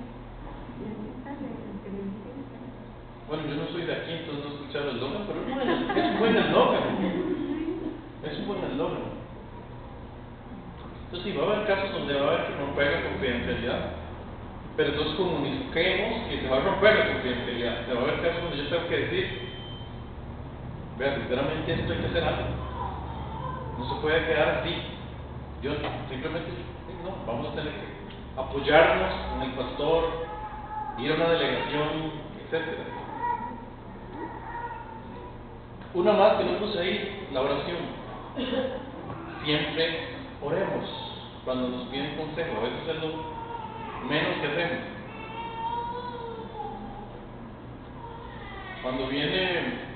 Y así sale en la televisión. Bueno, yo no soy de aquí, entonces no he escuchado el eslogan, pero es un buen eslogan. Es un buen eslogan. Entonces sí, va a haber casos donde va a haber que romper la confidencialidad. Pero entonces comuniquemos que se va a romper la confidencialidad. Se va a haber casos donde yo tengo que decir, vea, sinceramente esto hay que hacer algo. No se puede quedar así. Yo simplemente, no, vamos a tener que apoyarnos con el pastor, ir a una delegación, etc. Una más que no puse ahí, la oración. Siempre oremos cuando nos piden consejo. A veces es lo menos que hacemos. Cuando viene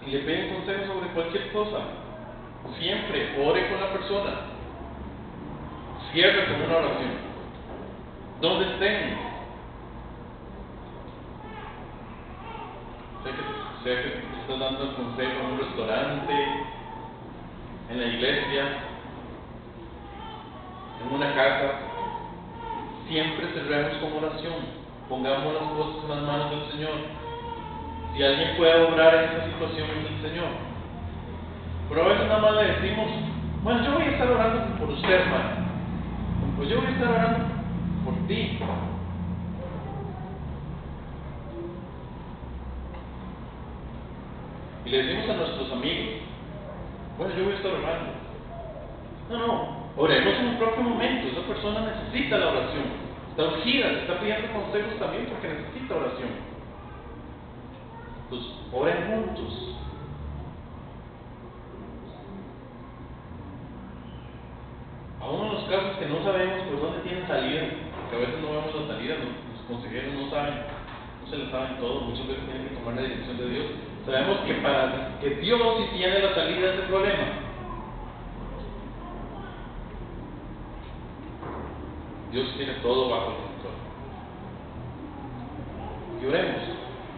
y le piden consejo sobre cualquier cosa, siempre ore con la persona. Cierre con una oración. Donde estén. Sea que estás dando el consejo en un restaurante, en la iglesia, en una casa, siempre cerremos con oración. Pongamos las cosas en las manos del Señor. Si alguien puede obrar en esa situación, es el Señor. Pero a veces nada más le decimos, bueno, yo voy a estar orando por usted, hermano. Pues yo voy a estar orando por ti. Y le decimos a nuestros amigos, bueno, yo voy a estar orando. No, oremos en un propio momento. Esa persona necesita la oración. Está urgida, se está pidiendo consejos también porque necesita oración. Entonces, oren juntos. Aún en los casos que no sabemos por dónde tienen salida, porque a veces no vemos la salida, los consejeros no saben, no se lo saben todo, muchas veces tienen que tomar la dirección de Dios. Sabemos que Dios sí tiene la salida de ese problema. Dios tiene todo bajo el control. Y oremos,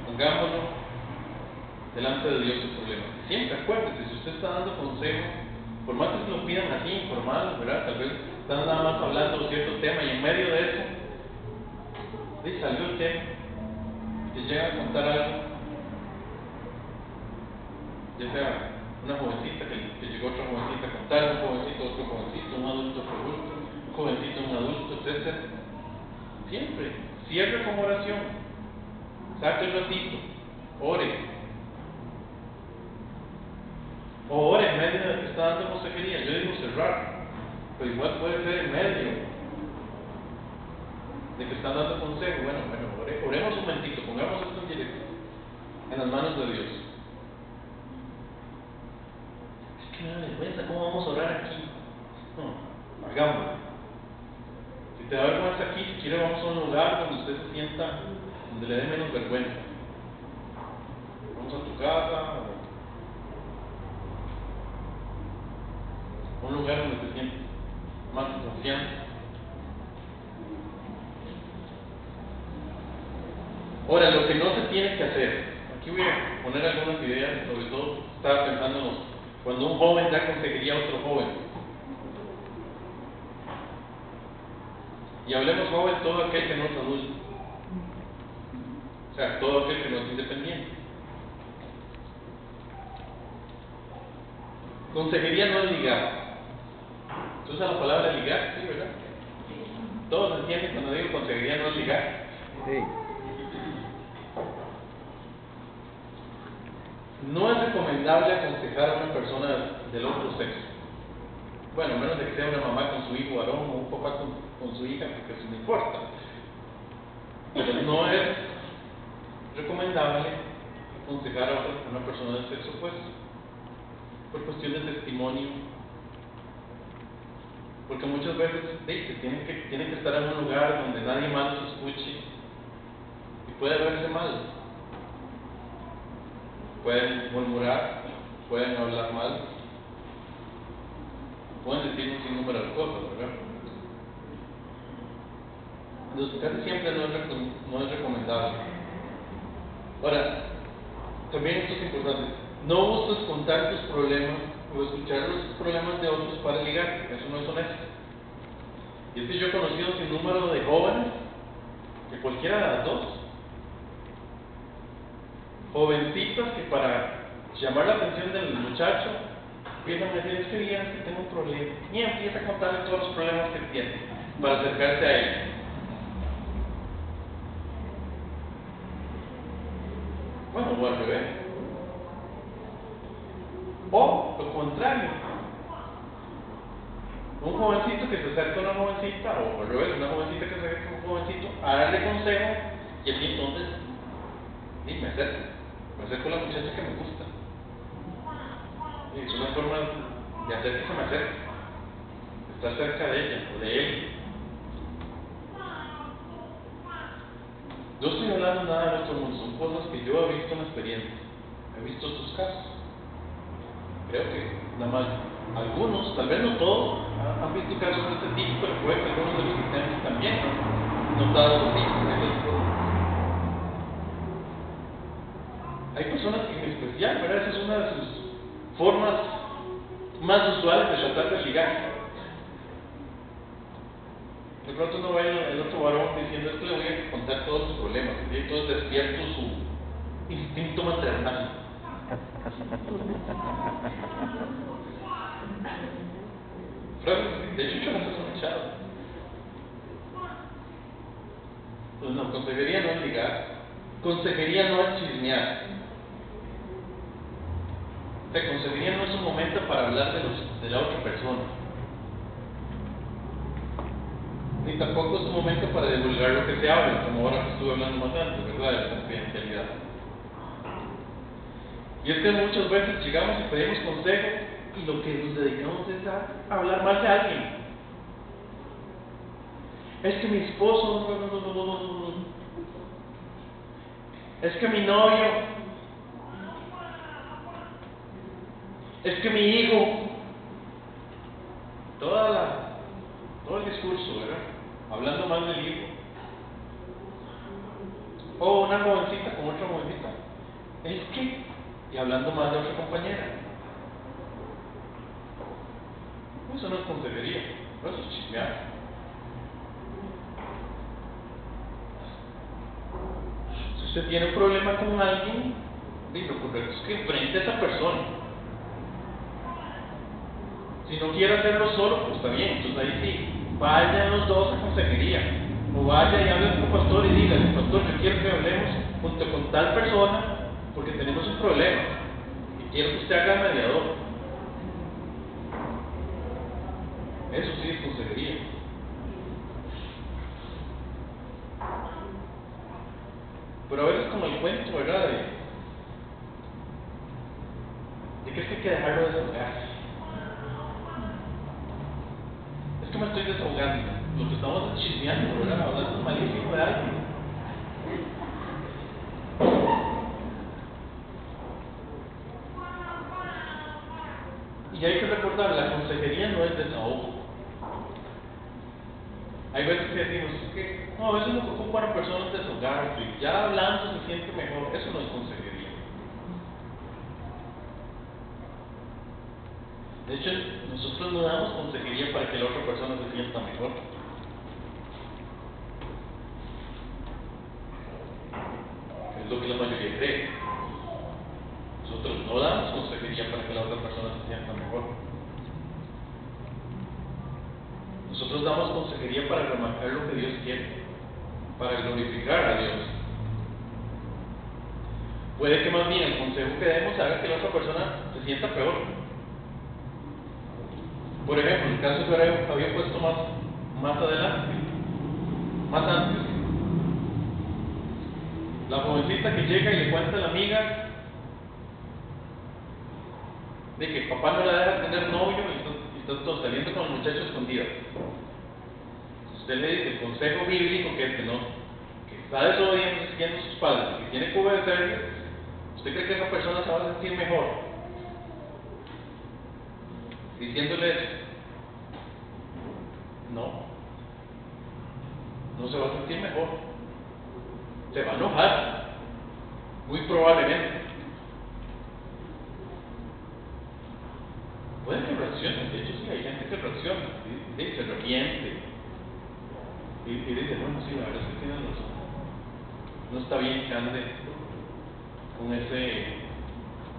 pongámoslo delante de Dios el problema. Siempre acuérdese, si usted está dando consejo, por más que se lo pidan así, informal, ¿verdad? Tal vez están nada más hablando de cierto tema y en medio de eso, sí, salió el tema, y te llega a contar algo. Ya sea una jovencita que llegó otra jovencita a contar, un jovencito, otro jovencito, un adulto, otro adulto, un jovencito, un adulto, etc. Siempre, cierre con oración, saque un ratito, ore. O ore en medio de que está dando consejería. Yo digo cerrar, pero igual puede ser en medio. de que están dando consejo. Bueno, oremos un momentito, pongamos esto en las manos de Dios. Es que me da vergüenza, ¿cómo vamos a orar aquí? No, hagámoslo. Si te da vergüenza aquí, si quiere vamos a un lugar donde usted se sienta, donde le dé menos vergüenza. Vamos a tu casa, un lugar donde te sientes más confianza. Ahora, lo que no se tiene que hacer, aquí voy a poner algunas ideas, sobre todo estaba pensando cuando un joven da consejería a otro joven. Y hablemos joven todo aquel que no es adulto, o sea, todo aquel que no es independiente. Consejería no es ligar. ¿Se usa la palabra ligar? Sí, ¿verdad? Todos entienden cuando digo consejería no es ligar. Sí. No es recomendable aconsejar a una persona del otro sexo. Bueno, a menos de que sea una mamá con su hijo varón o un papá con su hija, porque eso no importa. Pero no es recomendable aconsejar a una persona del sexo opuesto, por cuestión de testimonio. Porque muchas veces tienen que estar en un lugar donde nadie más los escuche y puede verse mal. Pueden murmurar, pueden hablar mal, pueden decir un sinnúmero de cosas, ¿verdad? Entonces, casi siempre no es recomendable. Ahora, también esto es importante: no busques contar tus problemas o escuchar los problemas de otros para ligar. Eso no es honesto. Y es que yo he conocido un sinnúmero de jóvenes, que cualquiera de las dos, jovencitas que para llamar la atención del muchacho empiezan a decir: es que bien, es que tengo un problema, y empieza a contarle todos los problemas que tiene para acercarse a ella. Bueno, o al revés, o lo contrario, un jovencito que se acerca a una jovencita, o al revés, una jovencita que se acerca a un jovencito a darle consejo, y aquí entonces me acerco a la muchacha que me gusta. Y es una forma de hacer que se me acerque, estar cerca de ella o de él. No estoy hablando nada de nuestro mundo, son cosas que yo he visto en experiencia, he visto sus casos. Creo que nada más algunos, tal vez no todos, han visto casos de este tipo, pero puede que algunos de los asistentes también han notado lo mismo. Hay personas que en especial, ¿verdad? Esa es una de sus formas más usuales de tratar de ligar. De pronto uno ve el otro varón diciendo: es que le voy a contar todos sus problemas, y entonces despierto su instinto maternal. De hecho, yo las he escuchado. Pues no, consejería no es ligar, consejería no es chismear. Consejería no es un momento para hablar de la otra persona, ni tampoco es un momento para divulgar lo que se habla, como ahora que estuve hablando más antes, ¿verdad?, de la confidencialidad. Y es que muchas veces llegamos y pedimos consejo y lo que nos dedicamos es a hablar mal de alguien. Es que mi esposo, es que mi novio, es que mi hijo, todo el discurso, ¿verdad? Hablando mal del hijo. O una jovencita con otra jovencita, es que, y hablando mal de otra compañera. Eso no es consejería, eso es chismear. Si usted tiene un problema con alguien, lo correcto es que enfrente a esa persona. Si no quiere hacerlo solo, pues está bien, entonces ahí sí, vayan los dos a consejería, o vaya y hable con el pastor y diga: pastor, yo quiero que hablemos junto con tal persona porque tenemos un problema y quiero que usted haga mediador. Eso sí es consejería. Pero a veces como el cuento, ¿verdad? De que es que hay que dejarlo desahogarse. Es que me estoy desahogando. Lo que estamos es chismeando, ¿verdad? Hablando malísimo de alguien. Y hay que recordar, la consejería no es desahogo. Hay veces que decimos, es que, no, a veces me preocupa para personas desahogarse, y ya hablando se siente mejor. Eso no es consejería. De hecho, nosotros no damos consejería para que la otra persona se sienta mejor. Es lo que la mayoría cree. Nosotros no damos consejería para que la otra persona se sienta mejor. Nosotros damos consejería para remarcar lo que Dios quiere, para glorificar a Dios. Puede que más bien el consejo que demos haga que la otra persona se sienta peor. Por ejemplo, el caso que había puesto más adelante, más antes. La jovencita que llega y le cuenta a la amiga de que papá no la deja tener novio y está saliendo con el muchacho escondido. Usted le dice el consejo bíblico que es que no, que está desobedeciendo a sus padres, que tiene que obedecerle. ¿Usted cree que esa persona se va a sentir mejor diciéndole eso? No se va a sentir mejor. Se va a enojar, muy probablemente. Puede que reaccione, de hecho sí, hay gente que reacciona, y se arrepiente y dice, bueno, sí, la verdad es que tiene razón. No está bien que ande con ese,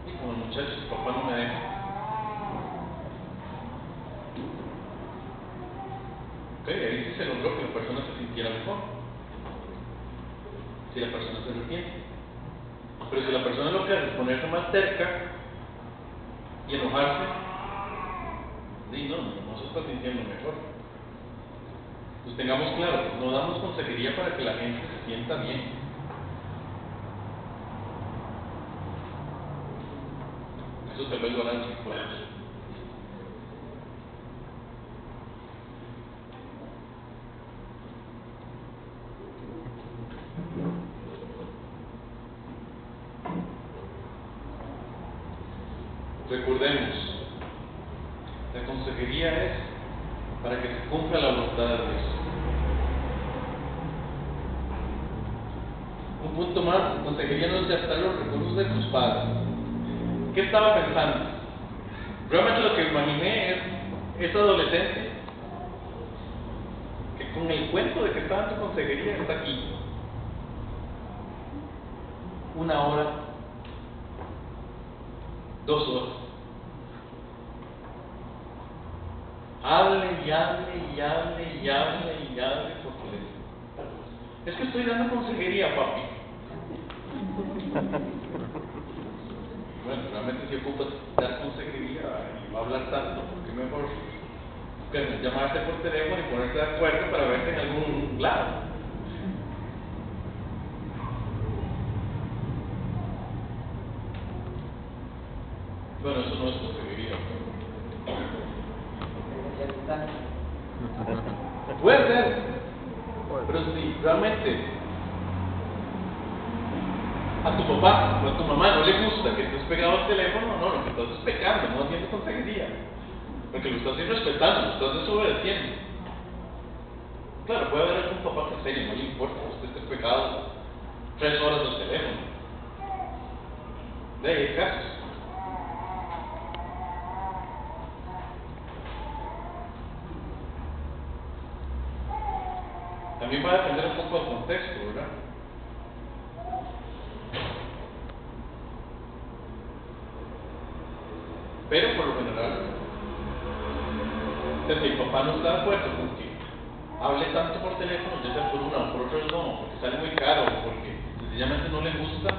y como el muchacho, su papá no me deja. Ok, ahí sí se logró que la persona se sintiera mejor, si la persona se arrepiente. Pero si la persona lo que hace es ponerse más cerca y enojarse, no se está sintiendo mejor. Pues tengamos claro, no damos consejería para que la gente se sienta bien. Eso tal vez lo harán psicólogos. Recordemos, la consejería es para que se cumpla la voluntad de Dios. Un punto más, consejería no es gastar los recursos de tus padres. ¿Qué estaba pensando? Realmente lo que imaginé es ese adolescente que con el cuento de que estaba en tu consejería está aquí 1 hora, 2 horas. Hable y hable y hable y hable y hable por teléfono. Es que estoy dando consejería, papi. Bueno, realmente si ocupas dar consejería y va a hablar tanto, porque mejor que llamarte por teléfono y ponerte de acuerdo para verte en algún lado. Bueno, eso no es consejería. Puede ser, pero si realmente a tu papá o a tu mamá no le gusta que estés pegado al teléfono, no, lo que estás es pecando, no haciendo consejería, porque lo estás irrespetando, lo estás desobedeciendo. Claro, puede haber algún papá que serio, no le importa que usted esté pegado 3 horas del teléfono. De ahí hay casos. También va a depender un poco del contexto, ¿verdad? Pero por lo general, si el papá no está de acuerdo con que hable tanto por teléfono, ya sea por una o por otra razón, o porque sale muy caro, o porque sencillamente no le gusta,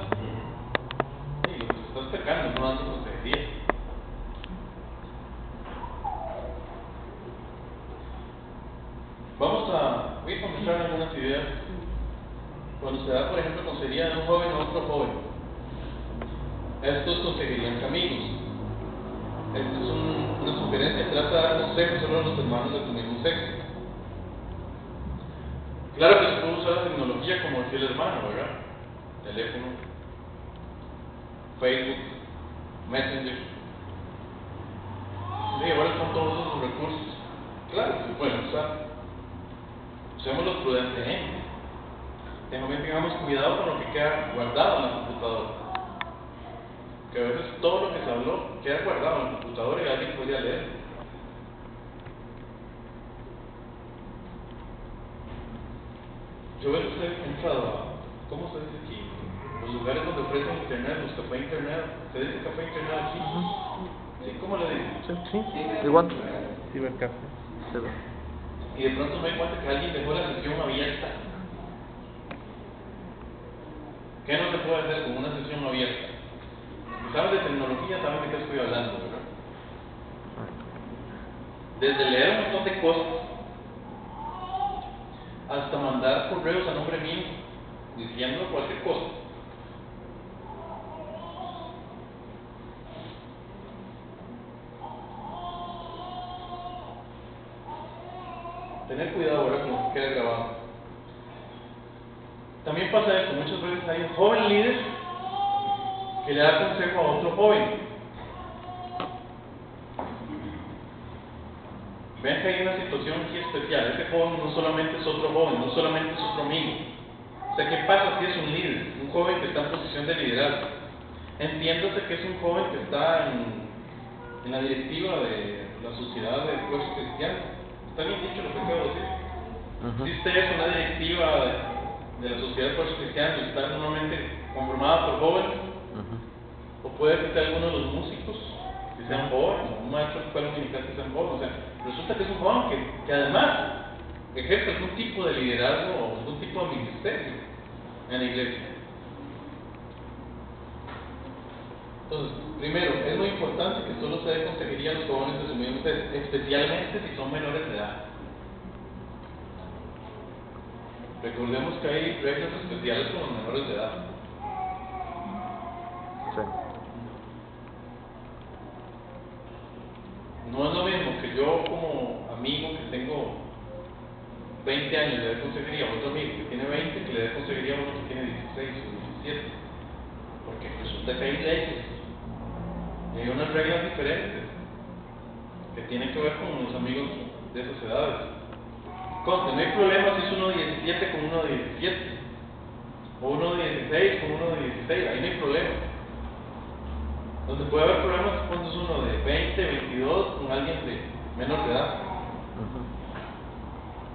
y lo que se está pecando, no dando consejería. Voy a comenzar algunas ideas. Cuando se da, por ejemplo, consejería de un Estos conseguirían caminos. Esta es una sugerencia. Trata de dar consejos solo a los hermanos de tu mismo sexo. Claro que se puede usar la tecnología como decía el hermano, ¿verdad? Teléfono, Facebook, Messenger. Sí, ahora están todos esos recursos. Claro que se pueden usar. Usémoslos prudentemente. También tengamos cuidado con lo que queda guardado en la computadora. Que a veces todo lo que se habló queda guardado en la computadora y alguien podría leer. Yo a veces he entrado a, ¿cómo se dice aquí? Los lugares donde ofrecen internet, los café internet. ¿Se dice café internet aquí? ¿Sí? ¿Cómo le digo? Sí, igual. Cibercafé. Y de pronto me doy cuenta que alguien dejó la sesión abierta. ¿Qué no se puede hacer con una sesión abierta? Si sabes de tecnología, sabes de qué estoy hablando, ¿verdad? Desde leer un montón de cosas hasta mandar correos a nombre mío diciendo cualquier cosa. Tener cuidado ahora con lo que queda grabado. También pasa esto, muchas veces hay un joven líder que le da consejo a otro joven. Ven que hay una situación aquí especial. Ese joven no solamente es otro joven, no solamente es otro amigo. O sea, ¿qué pasa si es un líder? Un joven que está en posición de liderazgo. Entiéndase que es un joven que está en la directiva de la sociedad de esfuerzo cristiano. ¿Está bien dicho lo que acabo de decir? Si usted es una directiva de la sociedad de esfuerzo cristiano y está normalmente conformada por jóvenes, o puede ser que alguno de los músicos que sean jóvenes, o un maestro de escuela dominical que sean jóvenes. O sea, resulta que es un joven que además ejerce algún tipo de liderazgo o algún tipo de ministerio en la iglesia. Entonces, primero, es muy importante que solo se dé consejería a los jóvenes de su mismo sexo, especialmente si son menores de edad. Recordemos que hay reglas especiales con los menores de edad. Sí. No es lo mismo que yo como amigo que tengo 20 años le dé consejería a otro amigo que tiene 20 que le dé consejería a uno que tiene 16 o 17. Porque resulta que hay leyes y hay unas reglas diferentes que tienen que ver con los amigos de esas edades. Conste, no hay problema si es uno de 17 con uno de 17 o uno de 16 con uno de 16, ahí no hay problema. Donde puede haber problemas es cuando es uno de 20, 22 con alguien de menor de edad.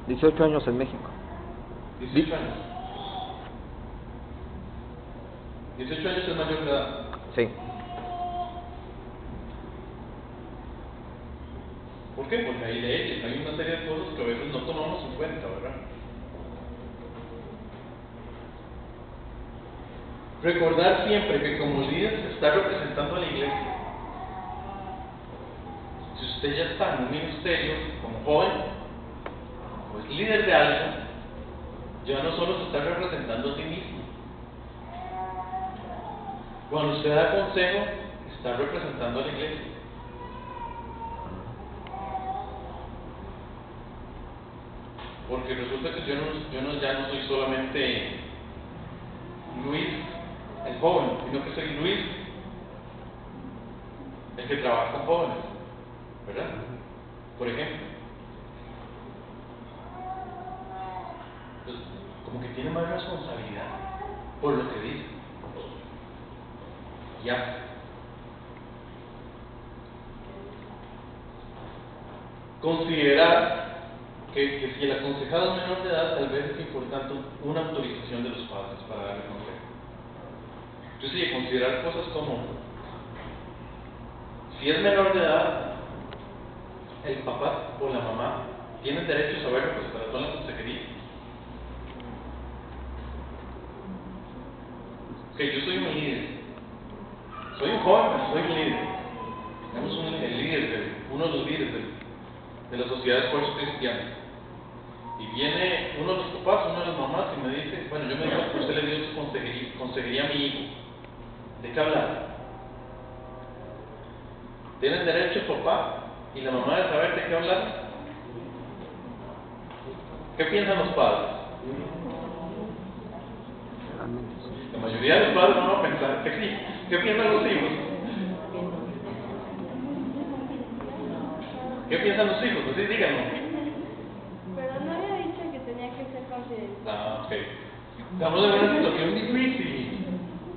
18 años en México. 18 años. 18 años es mayor de edad. Sí. ¿Por qué? Porque hay leyes, hay una serie de cosas que a veces no tomamos en cuenta, ¿verdad? Recordar siempre que como líder se está representando a la iglesia. Si usted ya está en un ministerio como joven, o es líder de algo, ya no solo se está representando a sí mismo. Cuando usted da consejo, está representando a la iglesia. Porque resulta que yo ya no soy solamente Luis, el joven, sino que soy Luis, el que trabaja con jóvenes, ¿verdad? Por ejemplo. Entonces, como que tiene más responsabilidad por lo que dice. Ya. Considerar que si el aconsejado es menor de edad, tal vez es importante una autorización de los padres para darle consejo. Entonces, considerar cosas como, si es menor de edad, el papá o la mamá tienen derecho a saberlo, pues para toda la consejería. Que yo soy un líder, soy un joven, pero soy un líder. Tenemos uno de los líderes de la sociedad de esfuerzo cristiano. Y viene uno de los papás, una de las mamás, y me dice, bueno, yo me digo que usted le dio su consejería a mi hijo. ¿De qué hablar? ¿Tienen derecho el papá y la mamá de saber de qué hablar? ¿Qué piensan los padres? La mayoría de los padres van a pensar que sí. ¿Qué piensan los hijos? ¿Qué piensan los hijos? Pues sí, díganlo. Pero no había dicho que tenía que ser confidencial. Ah, ok. Estamos en una situación difícil.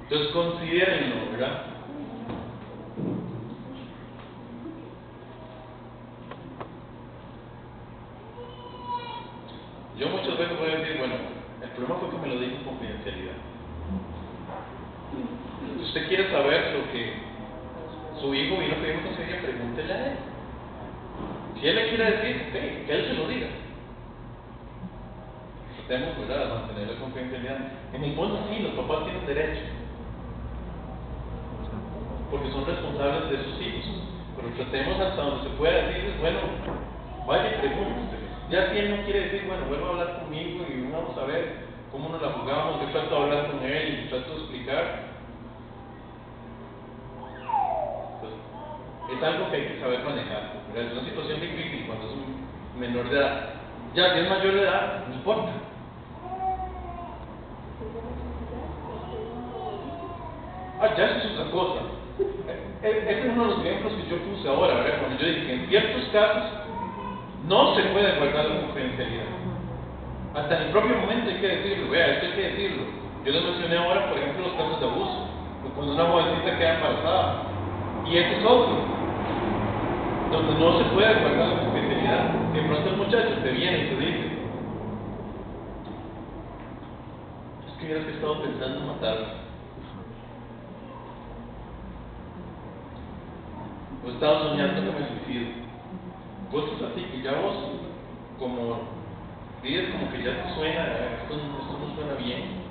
Entonces considérenlo, ¿verdad? Yo muchas veces voy a decir, bueno, el problema fue que me lo dijo con confidencialidad. Si usted quiere saber lo que su hijo vino a pedir consejería, pregúntele a él. Si él le quiere decir, ok, que él se lo diga. Tratemos, ¿verdad?, de mantener la confidencialidad. En el fondo sí, los papás tienen derecho, porque son responsables de sus hijos. Pero tratemos hasta donde se pueda decirles, bueno, vaya y pregúntese. Ya si él no quiere decir, bueno, vuelvo a hablar conmigo y vamos a ver cómo nos la jugamos. Yo trato de hablar con él y trato de explicar. Pues, es algo que hay que saber manejar. ¿Verdad? Es una situación difícil cuando es un menor de edad. Ya si es mayor de edad, no importa. Ya eso es otra cosa. Ese es uno de los ejemplos que yo puse ahora, ¿verdad? Cuando yo dije que en ciertos casos no se puede guardar la confidencialidad. Hasta en el propio momento hay que decirlo, vea, esto hay que decirlo. Yo les mencioné ahora, por ejemplo, los casos de abuso, o cuando una jovencita queda embarazada. Y ese es otro, donde no se puede guardar la confidencialidad. Que pronto el muchacho te viene y te dice, es que hubieras estado pensando en matarme. O estaba soñando con el suicidio. Cosas así que ya vos, como dices, como que ya te suena, esto no suena bien,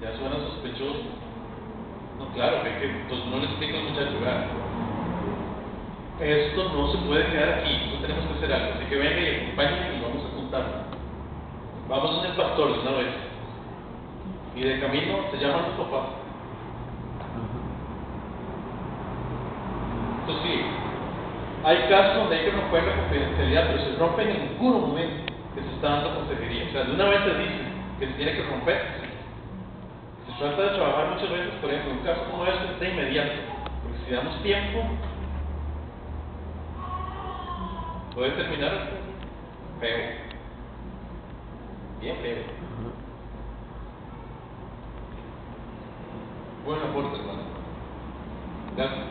ya suena sospechoso. No, claro, que entonces no le explico al muchacho, ¿verdad? Esto no se puede quedar aquí, no tenemos que hacer algo, así que venga y acompáñenme y vamos a contarlo. Vamos donde el pastor de una vez. Y de camino se llaman los papás. Entonces sí, hay casos donde hay que romper la confidencialidad, pero se rompe en ningún momento que se está dando consejería. O sea, de una vez se dice que se tiene que romper. Se trata de trabajar muchas veces, por ejemplo, en un caso como este, de inmediato. Porque si damos tiempo, puede terminar feo. Bien feo. Buen aporte, hermano. Gracias.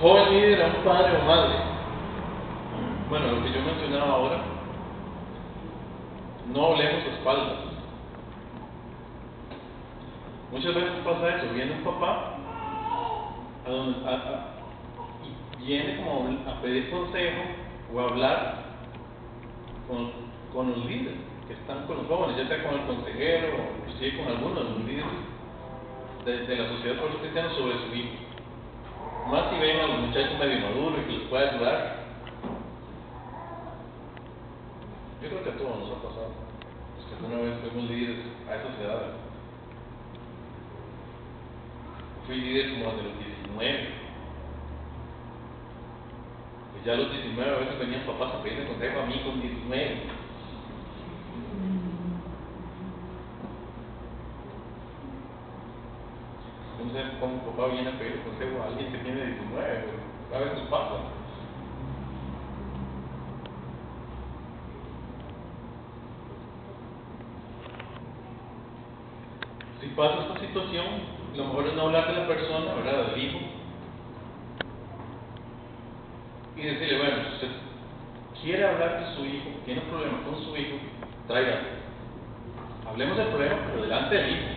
Joven líder a un padre o madre. Bueno, lo que yo mencionaba ahora, no hablemos a espaldas. Muchas veces pasa eso, viene un papá y viene como a pedir consejo o a hablar con los líderes que están con los jóvenes, ya sea con el consejero o inclusive con algunos de los líderes de la sociedad por los cristianos sobre su hijo. Más si ven a los muchachos medio maduros y que los puede ayudar. Yo creo que a todos nos ha pasado. Es que alguna vez fuimos líderes a esas edades. Fui líder como desde los 19. Pues ya a los 19 a veces venían papás a pedirme consejo a mí con 19. No sé cómo un papá viene a pedir consejo a alguien que tiene 19, pero a veces pasa. Si pasa esta situación, lo mejor es no hablar de la persona, ¿verdad?, del hijo, y decirle, bueno, si usted quiere hablar de su hijo, tiene un problema con su hijo, tráigalo. Hablemos del problema, pero delante del hijo,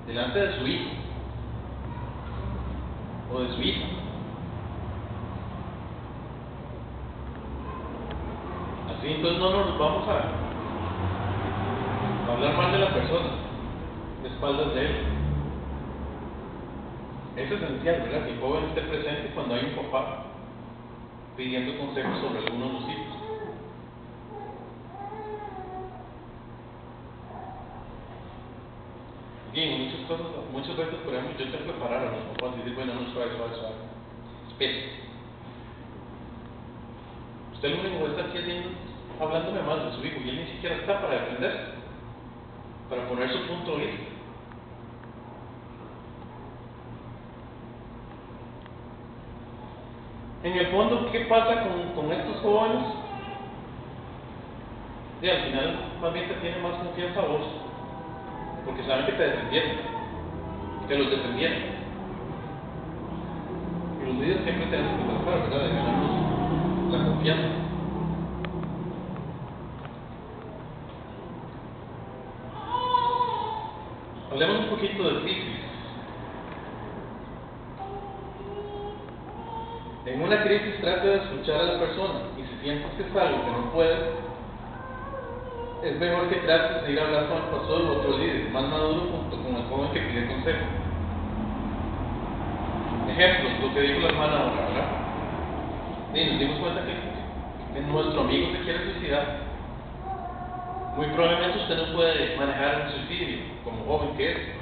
delante de su hijo o de su hija. Así entonces no nos vamos a hablar mal de la persona de espaldas de él. Es esencial, ¿verdad?, que el joven esté presente cuando hay un papá pidiendo consejos sobre alguno de los hijos. aquí en muchas cosas, muchas veces, por ejemplo, yo tengo que parar a los papás y decir, bueno, no, suave. Espera. Usted lo único que está aquí haciendo es hablándome mal de su hijo y él ni siquiera está para defenderse, para poner su punto de vista. En el fondo, ¿qué pasa con estos jóvenes? Y al final, más bien te tienen más confianza a vos, porque saben que te defendieron, que los defendieron. Y los líderes siempre tenemos que tratar, ¿verdad?, de ganarnos la confianza. Hablemos un poquito de crisis. En una crisis trata de escuchar a la persona y si sientes que es algo que no puedes, es mejor que trates de ir a hablar con el pastor o otro líder más maduro junto con el joven que pide consejo. Ejemplos, lo que dijo la hermana ahora, ¿verdad? Y nos dimos cuenta que nuestro amigo se quiere suicidar. Muy probablemente usted no puede manejar un suicidio como joven que es.